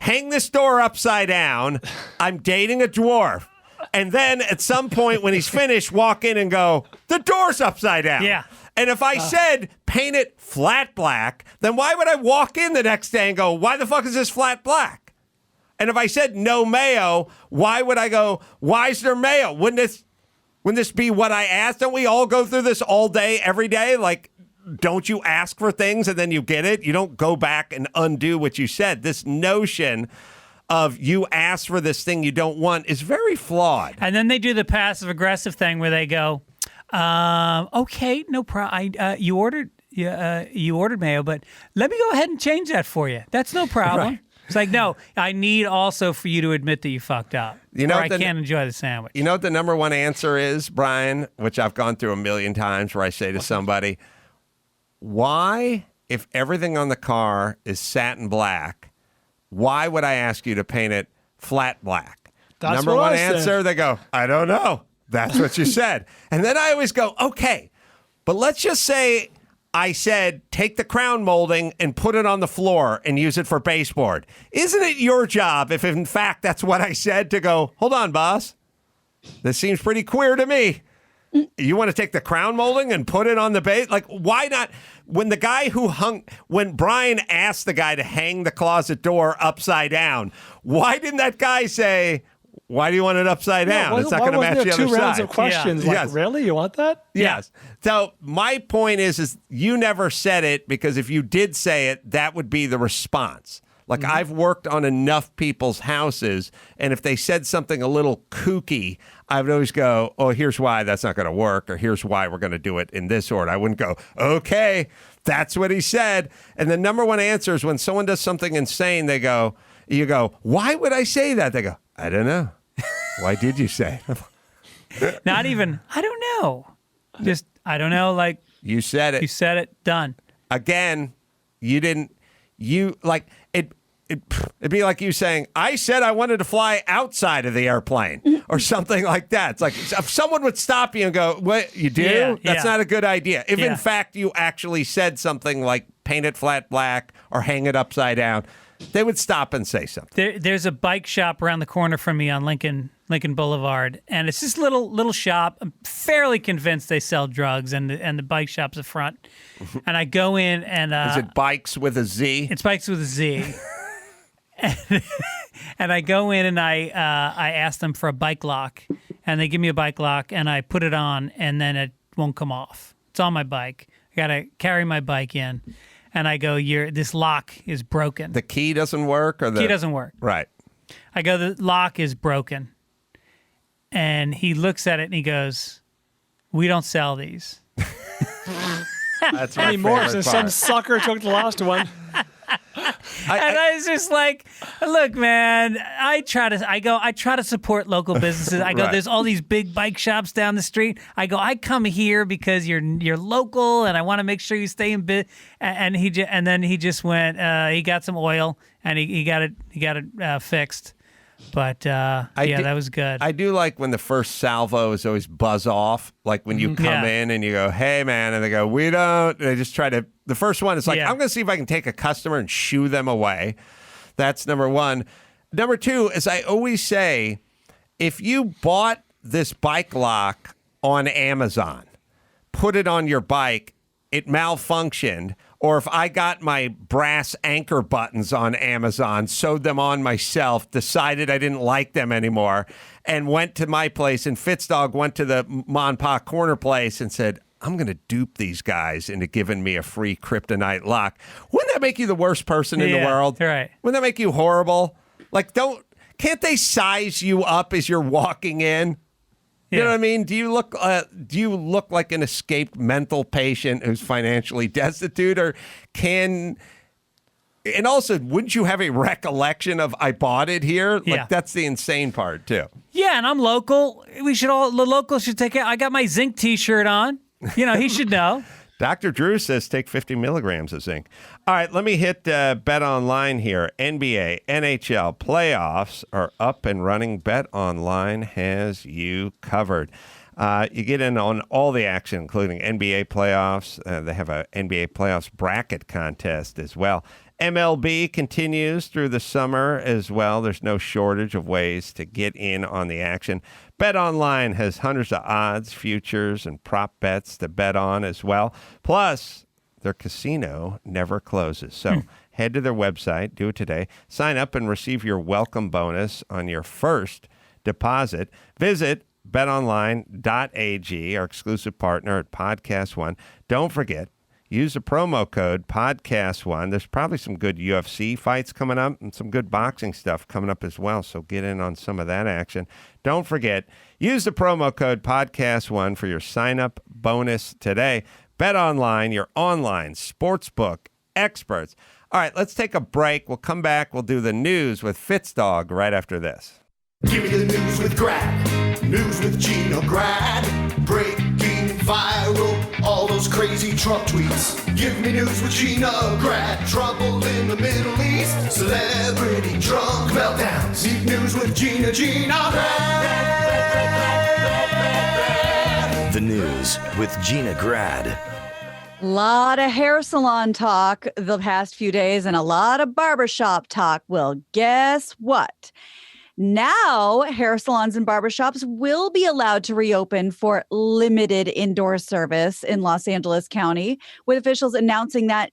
[SPEAKER 2] hang this door upside down? I'm dating a dwarf. And then at some point when he's finished, walk in and go, the door's upside down.
[SPEAKER 10] Yeah.
[SPEAKER 2] And if I said paint it flat black, then why would I walk in the next day and go, why the fuck is this flat black? And if I said no mayo, why would I go, why is there mayo? Wouldn't this be what I asked? Don't we all go through this all day, every day? Like, don't you ask for things and then you get it? You don't go back and undo what you said. This notion of you ask for this thing you don't want is very flawed.
[SPEAKER 10] And then they do the passive aggressive thing where they go, okay, no problem. You ordered mayo, but let me go ahead and change that for you. That's no problem.
[SPEAKER 2] Right.
[SPEAKER 10] It's like, no, I need also for you to admit that you fucked up.
[SPEAKER 2] You know,
[SPEAKER 10] or I can't enjoy the sandwich.
[SPEAKER 2] You know what the number one answer is, Brian, which I've gone through a million times, where I say to somebody, why, if everything on the car is satin black, why would I ask you to paint it flat black?
[SPEAKER 4] That's
[SPEAKER 2] Number
[SPEAKER 4] what
[SPEAKER 2] one
[SPEAKER 4] I said.
[SPEAKER 2] answer, they go, I don't know. That's what you said. And then I always go, okay, but let's just say I said, take the crown molding and put it on the floor and use it for baseboard. Isn't it your job, if in fact that's what I said, to go, hold on, boss. This seems pretty queer to me. You want to take the crown molding and put it on the base? Like, why not? When Brian asked the guy to hang the closet door upside down, why didn't that guy say, why do you want it upside down? It's not going to match the other side.
[SPEAKER 4] Two rounds of questions.
[SPEAKER 2] Yeah.
[SPEAKER 4] Like,
[SPEAKER 2] Yes.
[SPEAKER 4] really? You want that?
[SPEAKER 2] Yes. So my point is you never said it, because if you did say it, that would be the response. Like, I've worked on enough people's houses, and if they said something a little kooky, I would always go, oh, here's why that's not going to work, or here's why we're going to do it in this order. I wouldn't go, okay, that's what he said. And the number one answer is when someone does something insane, you go, why would I say that? They go, I don't know. Why did you say it?
[SPEAKER 10] Not even, I don't know. Just, I don't know. Like,
[SPEAKER 2] You said it.
[SPEAKER 10] you said it, done.
[SPEAKER 2] Again, it'd be like you saying, I said I wanted to fly outside of the airplane or something like that. It's like, if someone would stop you and go, what, you do?
[SPEAKER 10] Yeah,
[SPEAKER 2] That's
[SPEAKER 10] yeah.
[SPEAKER 2] not a good idea. If
[SPEAKER 10] Yeah.
[SPEAKER 2] in fact you actually said something like paint it flat black or hang it upside down, they would stop and say something.
[SPEAKER 10] There's a bike shop around the corner from me on Lincoln Boulevard, and it's this little shop. I'm fairly convinced they sell drugs, and the bike shop's the front. And I go in, and
[SPEAKER 2] Is it bikes with a Z?
[SPEAKER 10] it's bikes with a Z. And I go in and I ask them for a bike lock, and they give me a bike lock, and I put it on, and then it won't come off. It's on my bike. I gotta carry my bike in, and I go, this lock is broken.
[SPEAKER 2] The key doesn't work? Or the
[SPEAKER 10] Key doesn't work.
[SPEAKER 2] Right.
[SPEAKER 10] I go, the lock is broken. And he looks at it and he goes, we don't sell these.
[SPEAKER 2] That's my
[SPEAKER 4] Anymore,
[SPEAKER 2] favorite
[SPEAKER 4] since
[SPEAKER 2] part.
[SPEAKER 4] some sucker took the last one.
[SPEAKER 10] And I was just like, look, man, I try to support local businesses. I go,
[SPEAKER 2] Right.
[SPEAKER 10] there's all these big bike shops down the street. I go, I come here because you're local, and I want to make sure you stay in bit. And then he just went. He got some oil, and he got it fixed. But that was good.
[SPEAKER 2] I do like when the first salvo is always buzz off, like when you come
[SPEAKER 10] Yeah.
[SPEAKER 2] in and you go, hey, man, and they go, we don't. They just try to. The first one is like,
[SPEAKER 10] Yeah.
[SPEAKER 2] I'm going to see if I can take a customer and shoo them away. That's number one. Number two, as I always say, if you bought this bike lock on Amazon, put it on your bike, it malfunctioned, or if I got my brass anchor buttons on Amazon, sewed them on myself, decided I didn't like them anymore, and went to my place, and Fitzdog went to the Ma and Pa corner place and said, I'm going to dupe these guys into giving me a free kryptonite lock. Wouldn't that make you the worst person in the world?
[SPEAKER 10] Right.
[SPEAKER 2] Wouldn't that make you horrible? Like, can't they size you up as you're walking in? You know what I mean? Do you look like an escaped mental patient who's financially destitute, or can? And also, wouldn't you have a recollection of I bought it here? Like,
[SPEAKER 10] Yeah.
[SPEAKER 2] that's the insane part too.
[SPEAKER 10] Yeah, and I'm local. The locals should take it. I got my zinc T-shirt on. He should know.
[SPEAKER 2] Dr. Drew says take 50 milligrams of zinc. All right, let me hit BetOnline here. NBA, NHL playoffs are up and running. BetOnline has you covered. You get in on all the action, including NBA playoffs. They have a NBA playoffs bracket contest as well. MLB continues through the summer as well. There's no shortage of ways to get in on the action. BetOnline has hundreds of odds, futures, and prop bets to bet on as well. Plus, their casino never closes. So head to their website, do it today. Sign up and receive your welcome bonus on your first deposit. Visit betonline.ag, our exclusive partner at Podcast One. Don't forget, use the promo code PODCAST1. There's probably some good UFC fights coming up and some good boxing stuff coming up as well, so get in on some of that action. Don't forget, use the promo code PODCAST1 for your sign-up bonus today. BetOnline, your online sportsbook experts. All right, let's take a break. We'll come back. We'll do the news with Fitzdog right after this.
[SPEAKER 11] Give me the news with Grad, news with Gina Grad, breaking viral, all those crazy Trump tweets. Give me news with Gina Grad, trouble in the Middle East, celebrity drunk meltdowns. Need news with Gina Grad.
[SPEAKER 1] The news with Gina Grad.
[SPEAKER 3] Lot of hair salon talk the past few days and a lot of barbershop talk. Well, guess what? Now, hair salons and barbershops will be allowed to reopen for limited indoor service in Los Angeles County, with officials announcing that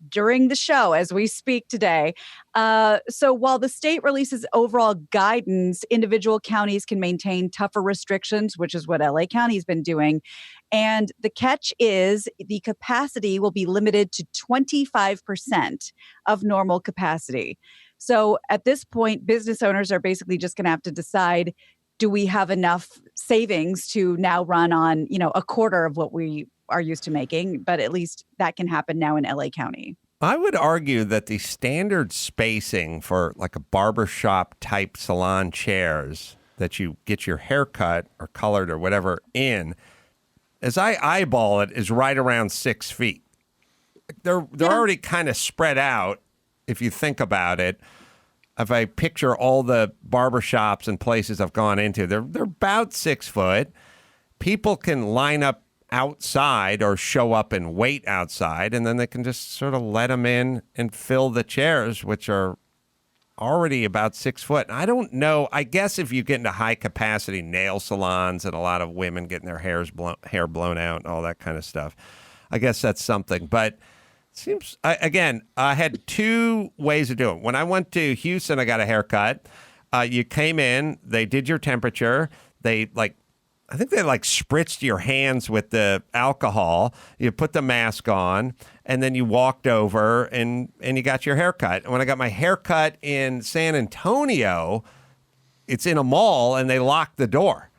[SPEAKER 3] during the show as we speak today. So while the state releases overall guidance, individual counties can maintain tougher restrictions, which is what LA County has been doing. And the catch is the capacity will be limited to 25% of normal capacity. So at this point, business owners are basically just going to have to decide, do we have enough savings to now run on, a quarter of what we are used to making? But at least that can happen now in LA County.
[SPEAKER 2] I would argue that the standard spacing for like a barbershop type salon chairs that you get your hair cut or colored or whatever in, as I eyeball it, is right around 6 feet. They're already kind of spread out. If you think about it, if I picture all the barbershops and places I've gone into, they're about 6 foot. People can line up outside or show up and wait outside, and then they can just sort of let them in and fill the chairs, which are already about 6 foot. And I don't know. I guess if you get into high capacity nail salons and a lot of women getting their hair blown out and all that kind of stuff, I guess that's something. But seems, I had two ways of doing it. When I went to Houston, I got a haircut. You came in, they did your temperature. I think they spritzed your hands with the alcohol. You put the mask on, and then you walked over and you got your haircut. And when I got my haircut in San Antonio, it's in a mall, and they locked the door.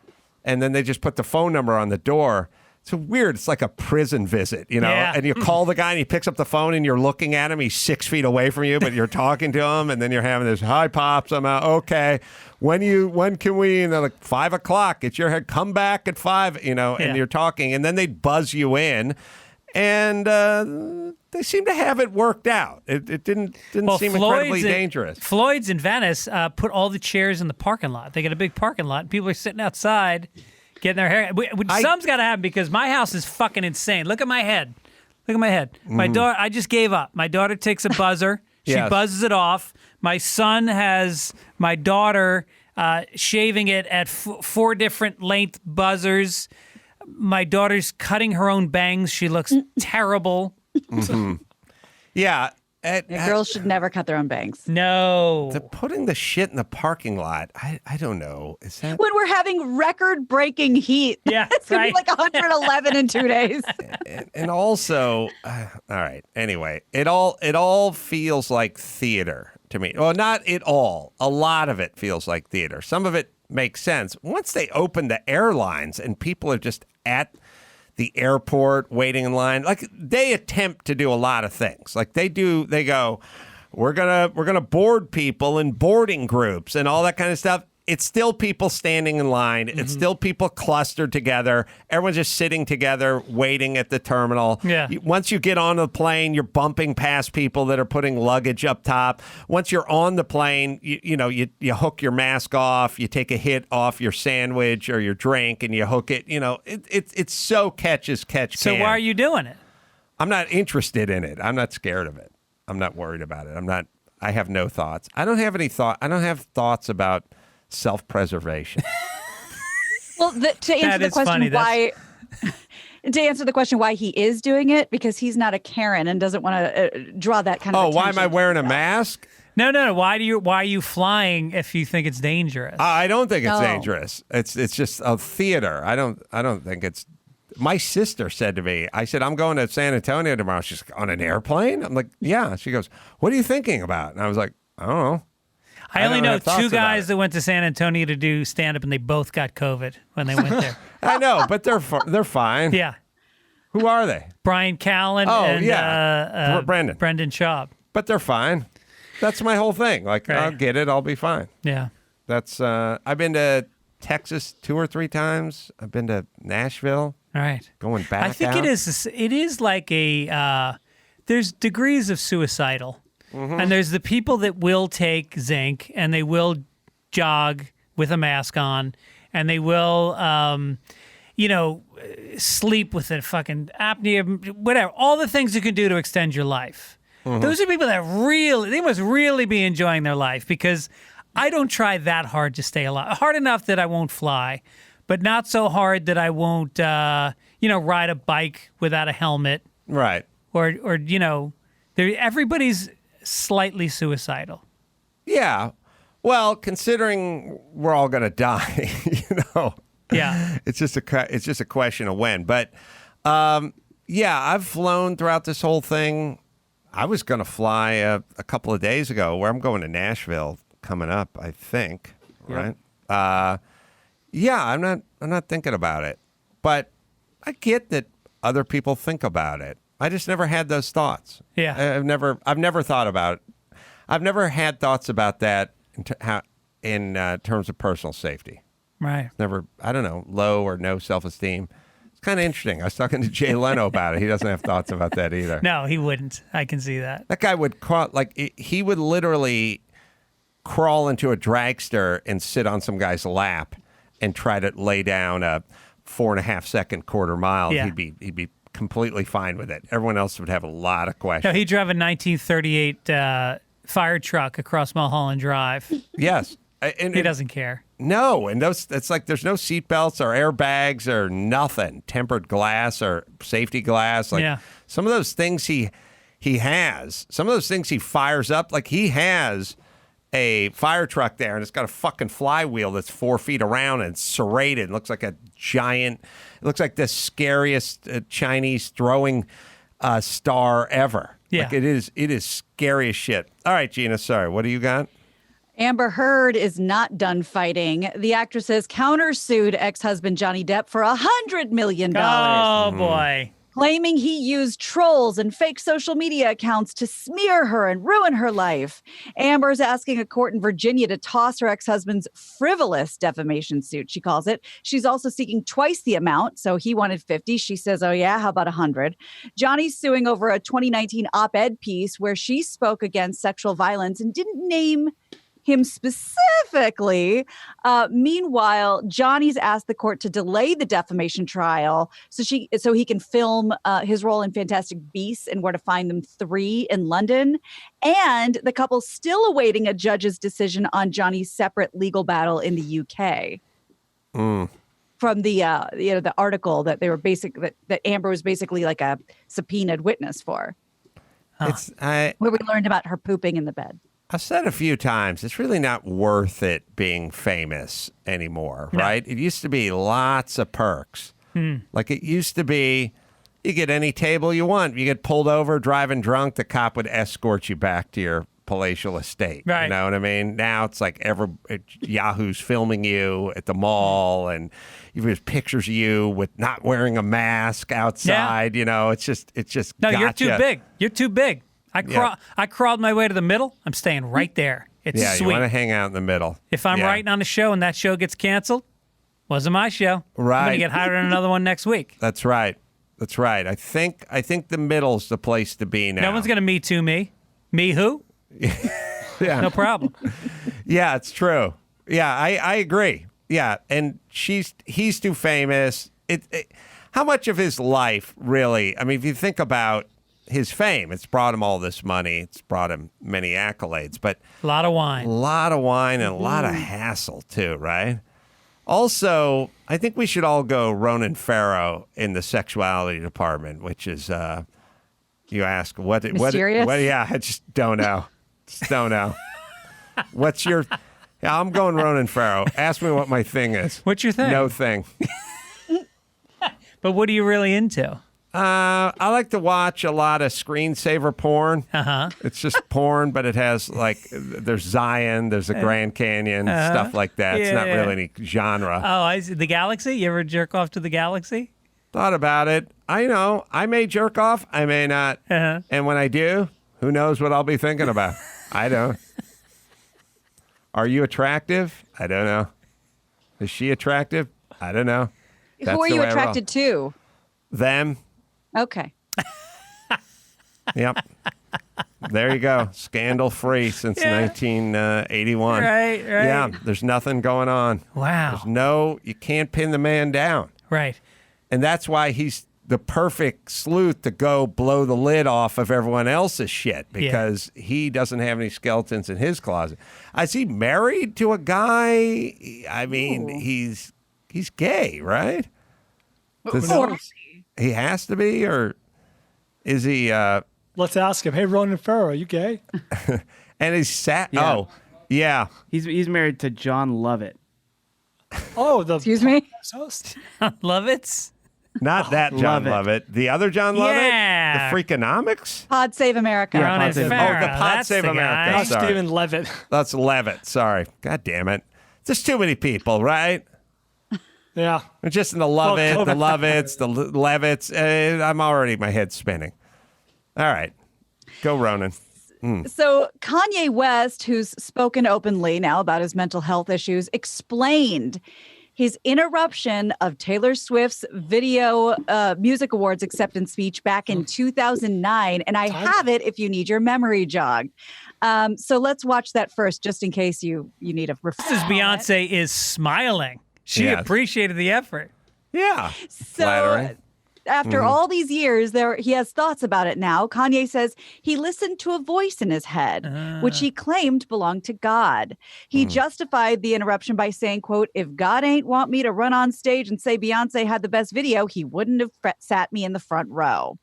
[SPEAKER 2] And then they just put the phone number on the door. It's weird. It's like a prison visit,
[SPEAKER 10] Yeah.
[SPEAKER 2] And you call the guy and he picks up the phone and you're looking at him. He's 6 feet away from you, but you're talking to him, and then you're having this, "Hi, Pops, I'm out. Okay. When can we?" And they're like, 5 o'clock. It's your head. Come back at 5, and you're talking, and then they buzz you in, and they seem to have it worked out. It didn't seem incredibly dangerous.
[SPEAKER 10] Floyd's in Venice put all the chairs in the parking lot. They got a big parking lot, and people are sitting outside getting their hair. Some's got to happen, because my house is fucking insane. Look at my head. My daughter, I just gave up. My daughter takes a buzzer. She buzzes it off. My son has my daughter shaving it at 4 different length buzzers. My daughter's cutting her own bangs. She looks terrible.
[SPEAKER 2] Mm-hmm. Yeah.
[SPEAKER 3] Girls should never cut their own bangs.
[SPEAKER 10] No.
[SPEAKER 2] Putting the shit in the parking lot, I don't know. Is that
[SPEAKER 3] When we're having record-breaking heat.
[SPEAKER 10] Yeah,
[SPEAKER 3] it's going
[SPEAKER 10] right.
[SPEAKER 3] to be like 111 in 2 days.
[SPEAKER 2] and also, all right. Anyway, it all feels like theater to me. Well, not it all. A lot of it feels like theater. Some of it makes sense. Once they open the airlines and people are just at the airport waiting in line, like they attempt to do a lot of things. Like they go, we're gonna board people in boarding groups and all that kind of stuff. It's still people standing in line. It's still people clustered together. Everyone's just sitting together, waiting at the terminal.
[SPEAKER 10] Yeah.
[SPEAKER 2] Once you get on the plane, you're bumping past people that are putting luggage up top. Once you're on the plane, you hook your mask off. You take a hit off your sandwich or your drink, and you hook it. It's so catch as catch
[SPEAKER 10] So
[SPEAKER 2] can.
[SPEAKER 10] why are you doing it?
[SPEAKER 2] I'm not interested in it. I'm not scared of it. I'm not worried about it. I have no thoughts. I don't have any thought. I don't have thoughts about self-preservation.
[SPEAKER 3] Well, to answer the question why, to answer the question why he is doing it, because he's not a Karen and doesn't want to draw that kind of attention.
[SPEAKER 2] Why am I wearing a mask?
[SPEAKER 10] No. Why are you flying if you think it's dangerous?
[SPEAKER 2] I don't think it's dangerous. It's just a theater. I don't think it's. My sister said to me, I said, I'm going to San Antonio tomorrow. She's like, on an airplane? I'm like, yeah. She goes, what are you thinking about? And I was like, I don't know.
[SPEAKER 10] I only know two guys that went to San Antonio to do stand-up, and they both got COVID when they went there.
[SPEAKER 2] I know, but they're fine.
[SPEAKER 10] Yeah.
[SPEAKER 2] Who are they?
[SPEAKER 10] Brian Callen and Brendan Schaub.
[SPEAKER 2] But they're fine. That's my whole thing. Like, right. I'll get it. I'll be fine.
[SPEAKER 10] Yeah.
[SPEAKER 2] That's, I've been to Texas 2 or 3 times. I've been to Nashville.
[SPEAKER 10] All right.
[SPEAKER 2] Going back
[SPEAKER 10] I think
[SPEAKER 2] out.
[SPEAKER 10] it is like there's degrees of suicidal. Mm-hmm. And there's the people that will take zinc and they will jog with a mask on and they will, sleep with a fucking apnea, whatever. All the things you can do to extend your life. Mm-hmm. Those are people that they must really be enjoying their life, because I don't try that hard to stay alive. Hard enough that I won't fly, but not so hard that I won't, ride a bike without a helmet.
[SPEAKER 2] Right.
[SPEAKER 10] Or everybody's slightly suicidal.
[SPEAKER 2] Yeah. Well, considering we're all going to die,
[SPEAKER 10] Yeah.
[SPEAKER 2] It's just a question of when. But I've flown throughout this whole thing. I was going to fly a couple of days ago, where I'm going to Nashville coming up, I think. Right. I'm not thinking about it, but I get that other people think about it. I just never had those thoughts.
[SPEAKER 10] Yeah.
[SPEAKER 2] I've never thought about it. I've never had thoughts about that in terms of personal safety.
[SPEAKER 10] Right.
[SPEAKER 2] Never, I don't know, low or no self-esteem. It's kind of interesting. I was talking to Jay Leno about it. He doesn't have thoughts about that either.
[SPEAKER 10] No, he wouldn't. I can see that.
[SPEAKER 2] That guy would he would literally crawl into a dragster and sit on some guy's lap and try to lay down a 4.5 second quarter mile.
[SPEAKER 10] Yeah.
[SPEAKER 2] He'd be completely fine with it. Everyone else would have a lot of questions.
[SPEAKER 10] No, he drove a 1938 fire truck across Mulholland Drive.
[SPEAKER 2] Yes.
[SPEAKER 10] He doesn't care.
[SPEAKER 2] No, and it's like there's no seatbelts or airbags or nothing, tempered glass or safety glass. Like some of those things he has, some of those things he fires up, like he has a fire truck there and it's got a fucking flywheel that's 4 feet around and serrated. It looks like a giant, it looks like the scariest Chinese throwing star ever.
[SPEAKER 10] Yeah.
[SPEAKER 2] Like it is scary as shit. All right, Gina, sorry. What do you got?
[SPEAKER 3] Amber Heard is not done fighting. The actress has countersued ex-husband Johnny Depp for $100 million.
[SPEAKER 10] Oh, boy.
[SPEAKER 3] Claiming he used trolls and fake social media accounts to smear her and ruin her life. Amber's asking a court in Virginia to toss her ex-husband's frivolous defamation suit, she calls it. She's also seeking twice the amount. So he wanted 50. She says, oh, yeah, how about 100? Johnny's suing over a 2019 op-ed piece where she spoke against sexual violence and didn't name him specifically. Meanwhile, Johnny's asked the court to delay the defamation trial so he can film his role in Fantastic Beasts and Where to Find Them 3 in London. And the couple's still awaiting a judge's decision on Johnny's separate legal battle in the UK. From the the article that they were that Amber was basically like a subpoenaed witness for. Where we learned about her pooping in the bed.
[SPEAKER 2] I've said a few times, it's really not worth it being famous anymore, right? It used to be lots of perks. Like it used to be, you get any table you want. You get pulled over, driving drunk, the cop would escort you back to your palatial estate.
[SPEAKER 10] Right.
[SPEAKER 2] You know what I mean? Now it's like Yahoo's filming you at the mall, and there's pictures of you with not wearing a mask outside. You know, it's just
[SPEAKER 10] No,
[SPEAKER 2] gotcha.
[SPEAKER 10] you're too big. You're too big. I crawled my way to the middle. I'm staying right there. It's
[SPEAKER 2] Yeah,
[SPEAKER 10] sweet.
[SPEAKER 2] you want to hang out in the middle.
[SPEAKER 10] If I'm writing on a show and that show gets canceled, wasn't my show.
[SPEAKER 2] Right.
[SPEAKER 10] I'm gonna get hired on another one next week.
[SPEAKER 2] That's right. That's right. I think the middle's the place to be now.
[SPEAKER 10] No one's gonna Me Too me. Me who?
[SPEAKER 2] Yeah.
[SPEAKER 10] No problem.
[SPEAKER 2] Yeah, it's true. Yeah, I agree. Yeah, and he's too famous. How much of his life really? I mean, if you think about his fame, it's brought him all this money. It's brought him many accolades, but
[SPEAKER 10] A lot of wine.
[SPEAKER 2] a lot of wine and a lot of hassle too, right? Also, I think we should all go Ronan Farrow in the sexuality department, which is you ask what
[SPEAKER 3] Mysterious?
[SPEAKER 2] yeah, I just don't know. Just don't know. What's your Yeah, I'm going Ronan Farrow. Ask me what my thing is.
[SPEAKER 10] What's your thing?
[SPEAKER 2] No thing.
[SPEAKER 10] But what are you really into?
[SPEAKER 2] I like to watch a lot of screensaver porn. It's just porn, but it has there's Zion, there's the Grand Canyon, stuff like that. It's not really any genre.
[SPEAKER 10] Oh, the Galaxy? You ever jerk off to the Galaxy?
[SPEAKER 2] Thought about it. I know. I may jerk off. I may not. And when I do, who knows what I'll be thinking about? I don't. Are you attractive? I don't know. Is she attractive? I don't know.
[SPEAKER 3] Who are you attracted to?
[SPEAKER 2] Them.
[SPEAKER 3] Okay.
[SPEAKER 2] Yep. There you go. Scandal free since 1981.
[SPEAKER 10] Right.
[SPEAKER 2] Yeah, there's nothing going on.
[SPEAKER 10] Wow.
[SPEAKER 2] You can't pin the man down.
[SPEAKER 10] Right.
[SPEAKER 2] And that's why he's the perfect sleuth to go blow the lid off of everyone else's shit, because he doesn't have any skeletons in his closet. Is he married to a guy? I mean, he's gay, right? He has to be, or is he?
[SPEAKER 4] Let's ask him. Hey, Ronan Farrow, are you gay?
[SPEAKER 2] And he's sat.
[SPEAKER 5] Yeah.
[SPEAKER 2] Oh, yeah.
[SPEAKER 5] He's married to John Lovett.
[SPEAKER 4] Oh,
[SPEAKER 3] Excuse me?
[SPEAKER 4] host?
[SPEAKER 10] Lovitz?
[SPEAKER 2] Not that John Lovett. The other John Lovett?
[SPEAKER 10] Yeah.
[SPEAKER 2] The Freakonomics?
[SPEAKER 3] Pod Save America.
[SPEAKER 5] Yeah,
[SPEAKER 10] Ronan
[SPEAKER 5] Pod Save
[SPEAKER 10] Farrow.
[SPEAKER 2] Oh, the Pod
[SPEAKER 10] That's
[SPEAKER 2] Save
[SPEAKER 10] the
[SPEAKER 2] America.
[SPEAKER 10] guy.
[SPEAKER 2] Sorry.
[SPEAKER 4] Stephen Levitt.
[SPEAKER 2] That's Levitt. Sorry. God damn it. There's too many people, right?
[SPEAKER 4] Yeah.
[SPEAKER 2] We're just in the Lovett, the Lovitts, the Levitts. My head's spinning. All right. Go, Ronan.
[SPEAKER 3] So Kanye West, who's spoken openly now about his mental health issues, explained his interruption of Taylor Swift's Video Music Awards acceptance speech back in 2009. And I have it if you need your memory jogged. So let's watch that first, just in case you need a refresher.
[SPEAKER 10] This is Beyonce is smiling. She
[SPEAKER 2] Yes.
[SPEAKER 10] appreciated the effort.
[SPEAKER 2] Yeah.
[SPEAKER 3] So
[SPEAKER 2] Flattering.
[SPEAKER 3] after all these years, he has thoughts about it now. Kanye says he listened to a voice in his head, which he claimed belonged to God. He justified the interruption by saying, quote, "If God ain't want me to run on stage and say Beyonce had the best video, he wouldn't have sat me in the front row."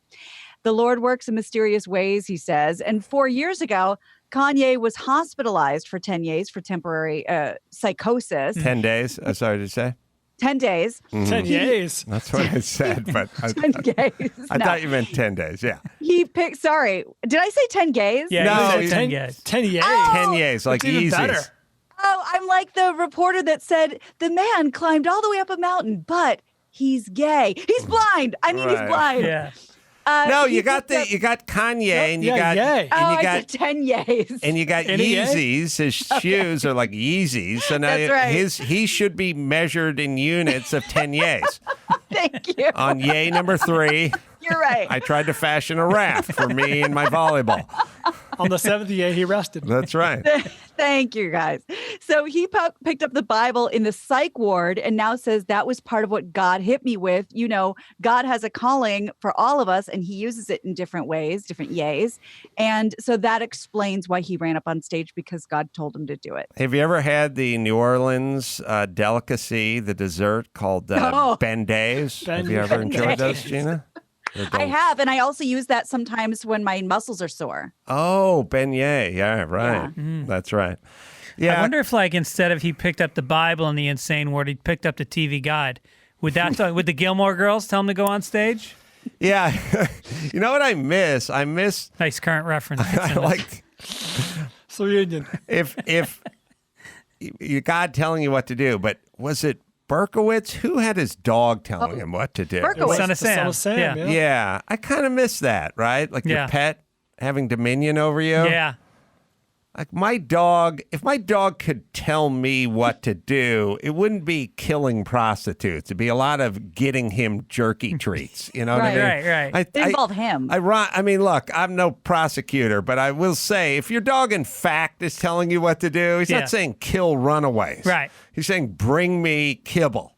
[SPEAKER 3] The Lord works in mysterious ways, he says. And 4 years ago, Kanye was hospitalized for 10 days for temporary psychosis.
[SPEAKER 2] 10 days. Sorry to say.
[SPEAKER 3] 10 days.
[SPEAKER 4] 10 years.
[SPEAKER 2] That's what I said, but
[SPEAKER 3] 10 days.
[SPEAKER 2] I thought you meant 10 days. Yeah.
[SPEAKER 3] He picked, sorry, did I say 10 gays?
[SPEAKER 10] Yeah,
[SPEAKER 2] No,
[SPEAKER 10] you said 10
[SPEAKER 2] he-
[SPEAKER 10] guys.
[SPEAKER 4] 10 years.
[SPEAKER 2] 10 years, like
[SPEAKER 4] That's even
[SPEAKER 2] easy.
[SPEAKER 4] better.
[SPEAKER 3] Oh, I'm like the reporter that said the man climbed all the way up a mountain, but he's gay. He's blind. I mean,
[SPEAKER 2] Right.
[SPEAKER 3] he's blind.
[SPEAKER 10] Yeah.
[SPEAKER 2] No,
[SPEAKER 3] he
[SPEAKER 2] you got
[SPEAKER 3] picked up-
[SPEAKER 2] you got Kanye and you
[SPEAKER 4] Yeah,
[SPEAKER 2] got
[SPEAKER 4] yay.
[SPEAKER 3] Oh,
[SPEAKER 2] and you
[SPEAKER 3] I
[SPEAKER 2] got
[SPEAKER 3] said 10 yays.
[SPEAKER 2] and you got
[SPEAKER 4] Any yay?
[SPEAKER 2] Yeezys. His shoes are like Yeezys. So now
[SPEAKER 3] That's right.
[SPEAKER 2] he should be measured in units of 10 yays.
[SPEAKER 3] Thank you.
[SPEAKER 2] On yay number 3,
[SPEAKER 3] You're right.
[SPEAKER 2] I tried to fashion a raft for me and my volleyball.
[SPEAKER 4] On the 7th day, he rested.
[SPEAKER 2] That's right.
[SPEAKER 3] Thank you, guys. So he picked up the Bible in the psych ward and now says that was part of what God hit me with. You know, God has a calling for all of us and he uses it in different ways, different yays. And so that explains why he ran up on stage, because God told him to do it.
[SPEAKER 2] Have you ever had the New Orleans delicacy, the dessert called
[SPEAKER 3] No.
[SPEAKER 2] Ben Days? Have you ever enjoyed those, Gina?
[SPEAKER 3] I have, and I also use that sometimes when my muscles are sore.
[SPEAKER 2] Oh, beignet. Yeah, right. That's right. Yeah.
[SPEAKER 10] I wonder if, like, instead of he picked up the Bible and the Insane Word, he picked up the TV Guide. Would the Gilmore Girls tell him to go on stage?
[SPEAKER 2] Yeah. You know what I miss?
[SPEAKER 10] Nice current reference.
[SPEAKER 2] I like
[SPEAKER 4] So Union.
[SPEAKER 2] if you God telling you what to do, but was it Berkowitz? Who had his dog telling him what to do?
[SPEAKER 3] Berkowitz.
[SPEAKER 10] Son of Sam.
[SPEAKER 4] Son of Sam, yeah.
[SPEAKER 2] Yeah, I kind of miss that, right? Like your
[SPEAKER 10] Yeah.
[SPEAKER 2] pet having dominion over you.
[SPEAKER 10] Yeah.
[SPEAKER 2] Like my dog, if my dog could tell me what to do, it wouldn't be killing prostitutes. It'd be a lot of getting him jerky treats. You know what I mean?
[SPEAKER 10] Right.
[SPEAKER 3] It involved him.
[SPEAKER 2] I mean, look, I'm no prosecutor, but I will say if your dog in fact is telling you what to do, he's
[SPEAKER 10] Yeah.
[SPEAKER 2] not saying kill runaways.
[SPEAKER 10] Right.
[SPEAKER 2] He's saying bring me kibble.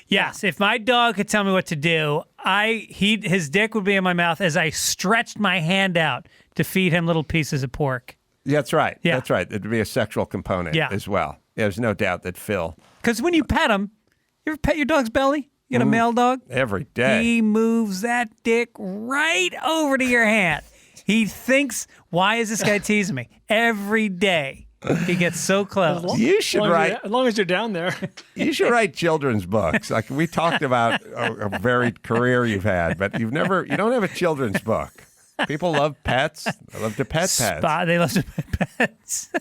[SPEAKER 10] Yes, if my dog could tell me what to do, his dick would be in my mouth as I stretched my hand out to feed him little pieces of pork.
[SPEAKER 2] That's right.
[SPEAKER 10] Yeah.
[SPEAKER 2] That's right. There'd be a sexual component as well. There's no doubt that Phil.
[SPEAKER 10] Because when you pet him, you ever pet your dog's belly? You got a male dog?
[SPEAKER 2] Every day.
[SPEAKER 10] He moves that dick right over to your hand. He thinks, why is this guy teasing me? Every day. He gets so close.
[SPEAKER 2] You should write.
[SPEAKER 4] As long as you're down there.
[SPEAKER 2] You should write children's books. Like we talked about a varied career you've had, but you don't have a children's book. People love pets. They love to pet pets.
[SPEAKER 10] They love to pet pets.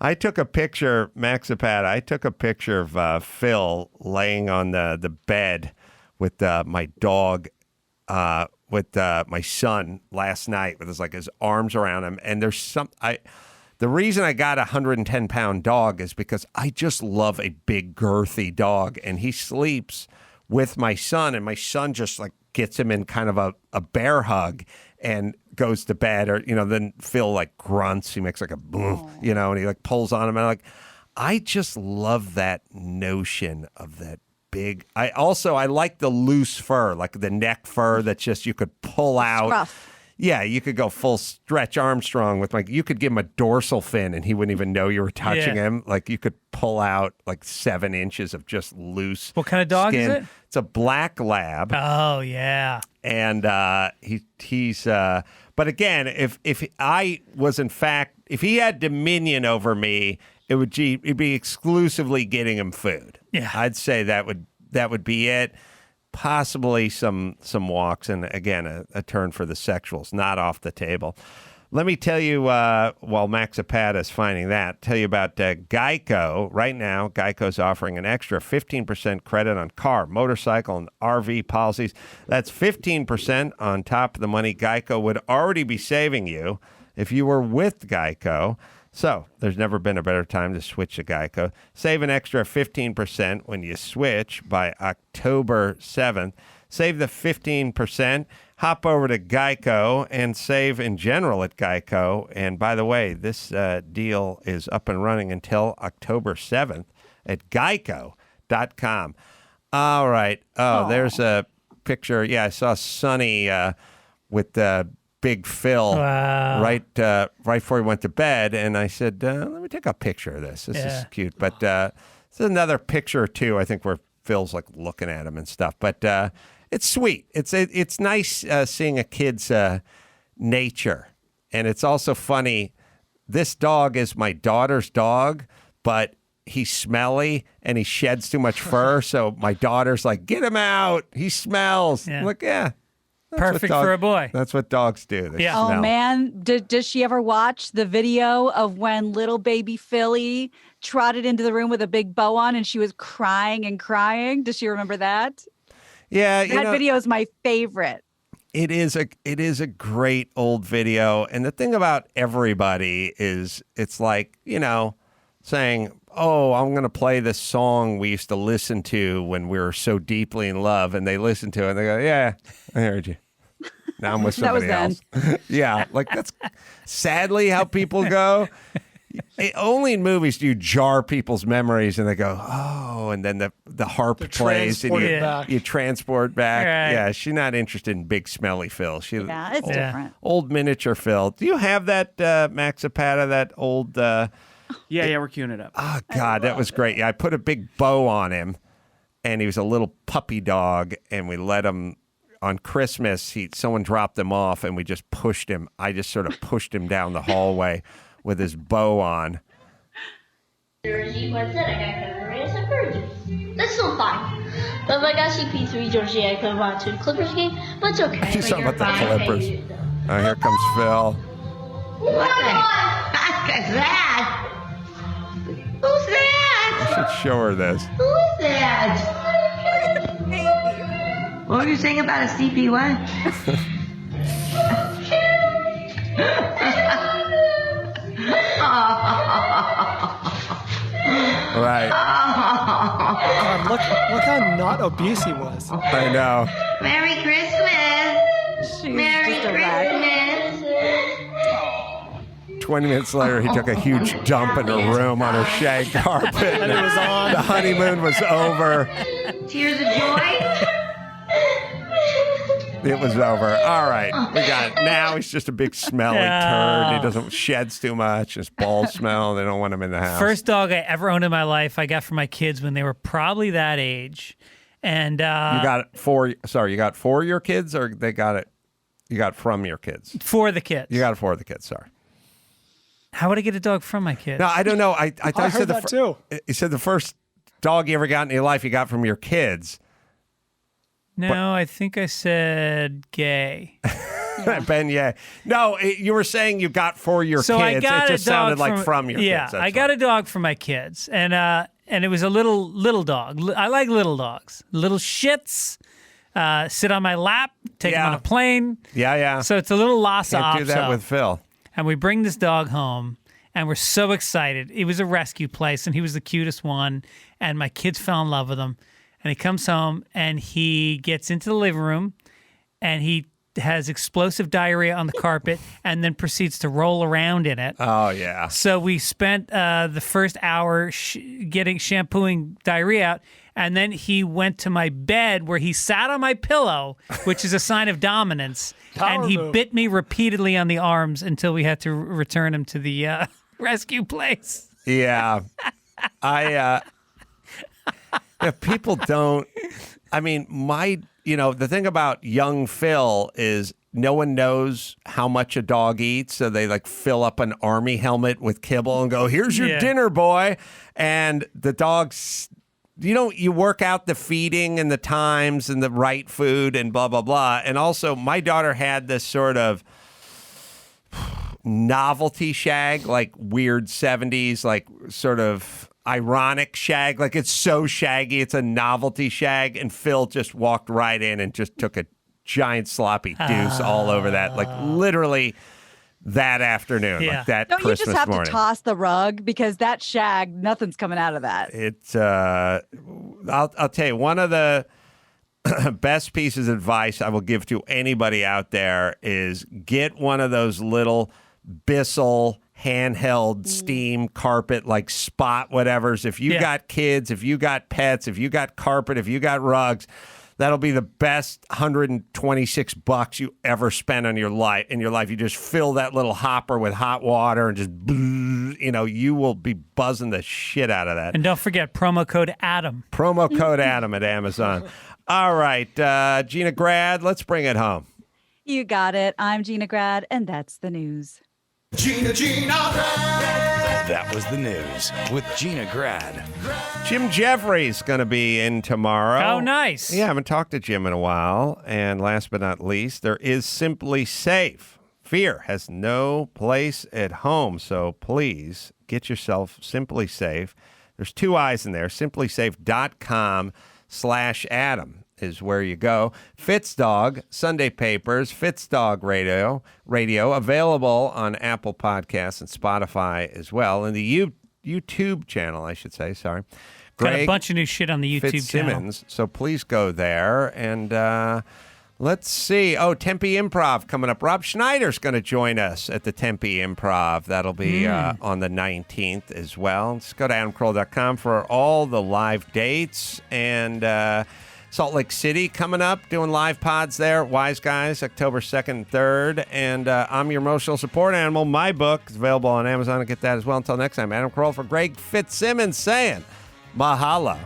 [SPEAKER 2] I took a picture, Maxipad. I took a picture of Phil laying on the bed with my dog, with my son last night, with his arms around him. And there's the reason I got a 110-pound dog is because I just love a big, girthy dog, and he sleeps with my son, and my son just like gets him in kind of a bear hug and goes to bed, or then Phil like grunts, he makes like a boom, and he like pulls on him, and I just love that notion of that big. I like the loose fur, like the neck fur that's just you could pull out.
[SPEAKER 3] Scruff.
[SPEAKER 2] Yeah, you could go full Stretch Armstrong with you could give him a dorsal fin and he wouldn't even know you were touching him. Like you could pull out like 7 inches of just loose.
[SPEAKER 10] What kind of dog
[SPEAKER 2] skin.
[SPEAKER 10] is it?
[SPEAKER 2] It's a black lab.
[SPEAKER 10] Oh, yeah.
[SPEAKER 2] And he's but again, if I was in fact, if he had dominion over me, it'd be exclusively getting him food.
[SPEAKER 10] Yeah.
[SPEAKER 2] I'd say that would be it. Possibly some walks, and again, a turn for the sexuals, not off the table. Let me tell you, while Maxipad is finding that, tell you about Geico. Right now, Geico's offering an extra 15% credit on car, motorcycle, and RV policies. That's 15% on top of the money Geico would already be saving you if you were with Geico. So there's never been a better time to switch to Geico. Save an extra 15% when you switch by October 7th. Save the 15%. Hop over to Geico and save in general at Geico. And by the way, this deal is up and running until October 7th at geico.com. All right. Oh, there's a picture. Yeah, I saw Sonny with Big Phil right before he went to bed, and I said, let me take a picture of this. This is cute. But it's another picture or two, I think, where Phil's like looking at him and stuff. But it's sweet. It's nice seeing a kid's nature. And it's also funny. This dog is my daughter's dog, but he's smelly and he sheds too much fur. So my daughter's like, get him out. He smells.
[SPEAKER 10] Yeah.
[SPEAKER 2] I'm like, yeah.
[SPEAKER 10] Perfect for a boy.
[SPEAKER 2] That's what dogs do. They
[SPEAKER 10] Yeah.
[SPEAKER 3] Oh
[SPEAKER 2] smell.
[SPEAKER 3] man, does she ever watch the video of when little baby Philly trotted into the room with a big bow on and she was crying and crying? Does she remember that?
[SPEAKER 2] Yeah,
[SPEAKER 3] That video is my favorite.
[SPEAKER 2] It is a great old video, and the thing about everybody is it's like saying, "Oh, I'm going to play this song we used to listen to when we were so deeply in love," and they listen to it and they go, "Yeah, I heard you." Now I'm with
[SPEAKER 3] That was
[SPEAKER 2] somebody else. Yeah, like that's sadly how people go. Only in movies do you jar people's memories and they go, oh, and then the harp plays and you transport back.
[SPEAKER 10] Right.
[SPEAKER 2] Yeah, she's not interested in big smelly Phil.
[SPEAKER 3] It's different.
[SPEAKER 2] Old miniature Phil. Do you have that Maxipata, that old...
[SPEAKER 5] Yeah, we're queuing it up.
[SPEAKER 2] Oh, God, that was great. Yeah, I put a big bow on him, and he was a little puppy dog, and we let him on Christmas, someone dropped him off, and we just pushed him. I just sort of pushed him down the hallway with his bow on.
[SPEAKER 12] Jersey, but then I got Clippers and Virgins. That's still fine. But if I got CP3 jersey, I could have bought to the Clippers game, but it's okay.
[SPEAKER 2] He's talking about the Clippers. Oh, here comes Phil.
[SPEAKER 12] What the heck is that? Who's that?
[SPEAKER 2] I should show her this.
[SPEAKER 12] Who is that? What were you saying about a CP1?
[SPEAKER 2] Right.
[SPEAKER 4] God, look how not obese he was.
[SPEAKER 2] I know.
[SPEAKER 12] Merry Christmas. Merry
[SPEAKER 3] just a wreck.
[SPEAKER 12] Christmas.
[SPEAKER 2] 20 minutes later, he took a huge dump in her room on her shag carpet.
[SPEAKER 4] And it was on.
[SPEAKER 2] The honeymoon was over.
[SPEAKER 12] Tears of joy.
[SPEAKER 2] It was over. All right. We got it. Now he's just a big smelly turd. He doesn't sheds too much. His balls smell. They don't want him in the house.
[SPEAKER 10] First dog I ever owned in my life, I got for my kids when they were probably that age. And
[SPEAKER 2] you got it for, sorry, you got for your kids, or they got it, you got from your kids?
[SPEAKER 10] For the kids.
[SPEAKER 2] You got it for the kids, sorry.
[SPEAKER 10] How would I get a dog from my kids?
[SPEAKER 2] No, I don't know. I thought
[SPEAKER 4] I
[SPEAKER 2] you said
[SPEAKER 4] heard that too.
[SPEAKER 2] You said the first dog you ever got in your life you got from your kids.
[SPEAKER 10] No, I think I said gay.
[SPEAKER 2] Ben, yeah. No, you were saying you got for your
[SPEAKER 10] So
[SPEAKER 2] kids.
[SPEAKER 10] I got
[SPEAKER 2] it just
[SPEAKER 10] a dog
[SPEAKER 2] sounded like from your
[SPEAKER 10] yeah,
[SPEAKER 2] kids.
[SPEAKER 10] I got a dog for my kids, and it was a little dog. I like little dogs, little shits. Sit on my lap, take them on a plane.
[SPEAKER 2] Yeah.
[SPEAKER 10] So it's a little Lhasa
[SPEAKER 2] Can't do that
[SPEAKER 10] Apso.
[SPEAKER 2] with Phil.
[SPEAKER 10] And we bring this dog home, and we're so excited. It was a rescue place, and he was the cutest one, and my kids fell in love with him. And he comes home, and he gets into the living room, and he has explosive diarrhea on the carpet, and then proceeds to roll around in it.
[SPEAKER 2] Oh, yeah.
[SPEAKER 10] So we spent the first hour getting shampooing diarrhea out, and then he went to my bed where he sat on my pillow, which is a sign of dominance, and he bit me repeatedly on the arms until we had to return him to the rescue place.
[SPEAKER 2] Yeah. If people don't, I mean, the thing about young Phil is no one knows how much a dog eats. So they like fill up an army helmet with kibble and go, here's your dinner, boy. And the dog's, you work out the feeding and the times and the right food and blah, blah, blah. And also my daughter had this sort of novelty shag, like weird 70s, like sort of ironic shag. Like it's so shaggy, it's a novelty shag. And Phil just walked right in and just took a giant sloppy deuce all over that, like literally that afternoon, like that
[SPEAKER 3] Don't
[SPEAKER 2] Christmas
[SPEAKER 3] you just have
[SPEAKER 2] morning.
[SPEAKER 3] to toss the rug because that shag, nothing's coming out of that.
[SPEAKER 2] It's I'll tell you, one of the best pieces of advice I will give to anybody out there is get one of those little Bissell handheld steam carpet, like spot whatevers. If you got kids, if you got pets, if you got carpet, if you got rugs, that'll be the best $126 you ever spent on your life. In your life, you just fill that little hopper with hot water and just, you will be buzzing the shit out of that.
[SPEAKER 10] And don't forget promo code Adam.
[SPEAKER 2] Promo code Adam at Amazon. All right, Gina Grad, let's bring it home.
[SPEAKER 3] You got it. I'm Gina Grad, and that's the news.
[SPEAKER 11] Gina Grad.
[SPEAKER 1] That was the news with Gina Grad.
[SPEAKER 2] Jim Jeffries going to be in tomorrow.
[SPEAKER 10] Oh, nice.
[SPEAKER 2] Yeah, I haven't talked to Jim in a while. And last but not least, there is Simply Safe. Fear has no place at home. So please get yourself Simply Safe. There's 2 I's in there. SimplySafe.com/Adam is where you go. Fitzdog, Sunday Papers, Fitzdog Radio, available on Apple Podcasts and Spotify as well. And the YouTube channel, I should say, sorry.
[SPEAKER 10] Got a bunch of new shit on the YouTube
[SPEAKER 2] Fitzsimmons,
[SPEAKER 10] channel.
[SPEAKER 2] so please go there. And let's see. Oh, Tempe Improv coming up. Rob Schneider's going to join us at the Tempe Improv. That'll be on the 19th as well. Just go to adamcarolla.com for all the live dates. And Salt Lake City coming up, doing live pods there. Wise Guys, October 2nd and 3rd. And I'm Your Emotional Support Animal. My book is available on Amazon. Get that as well. Until next time, Adam Carolla for Greg Fitzsimmons saying mahalo.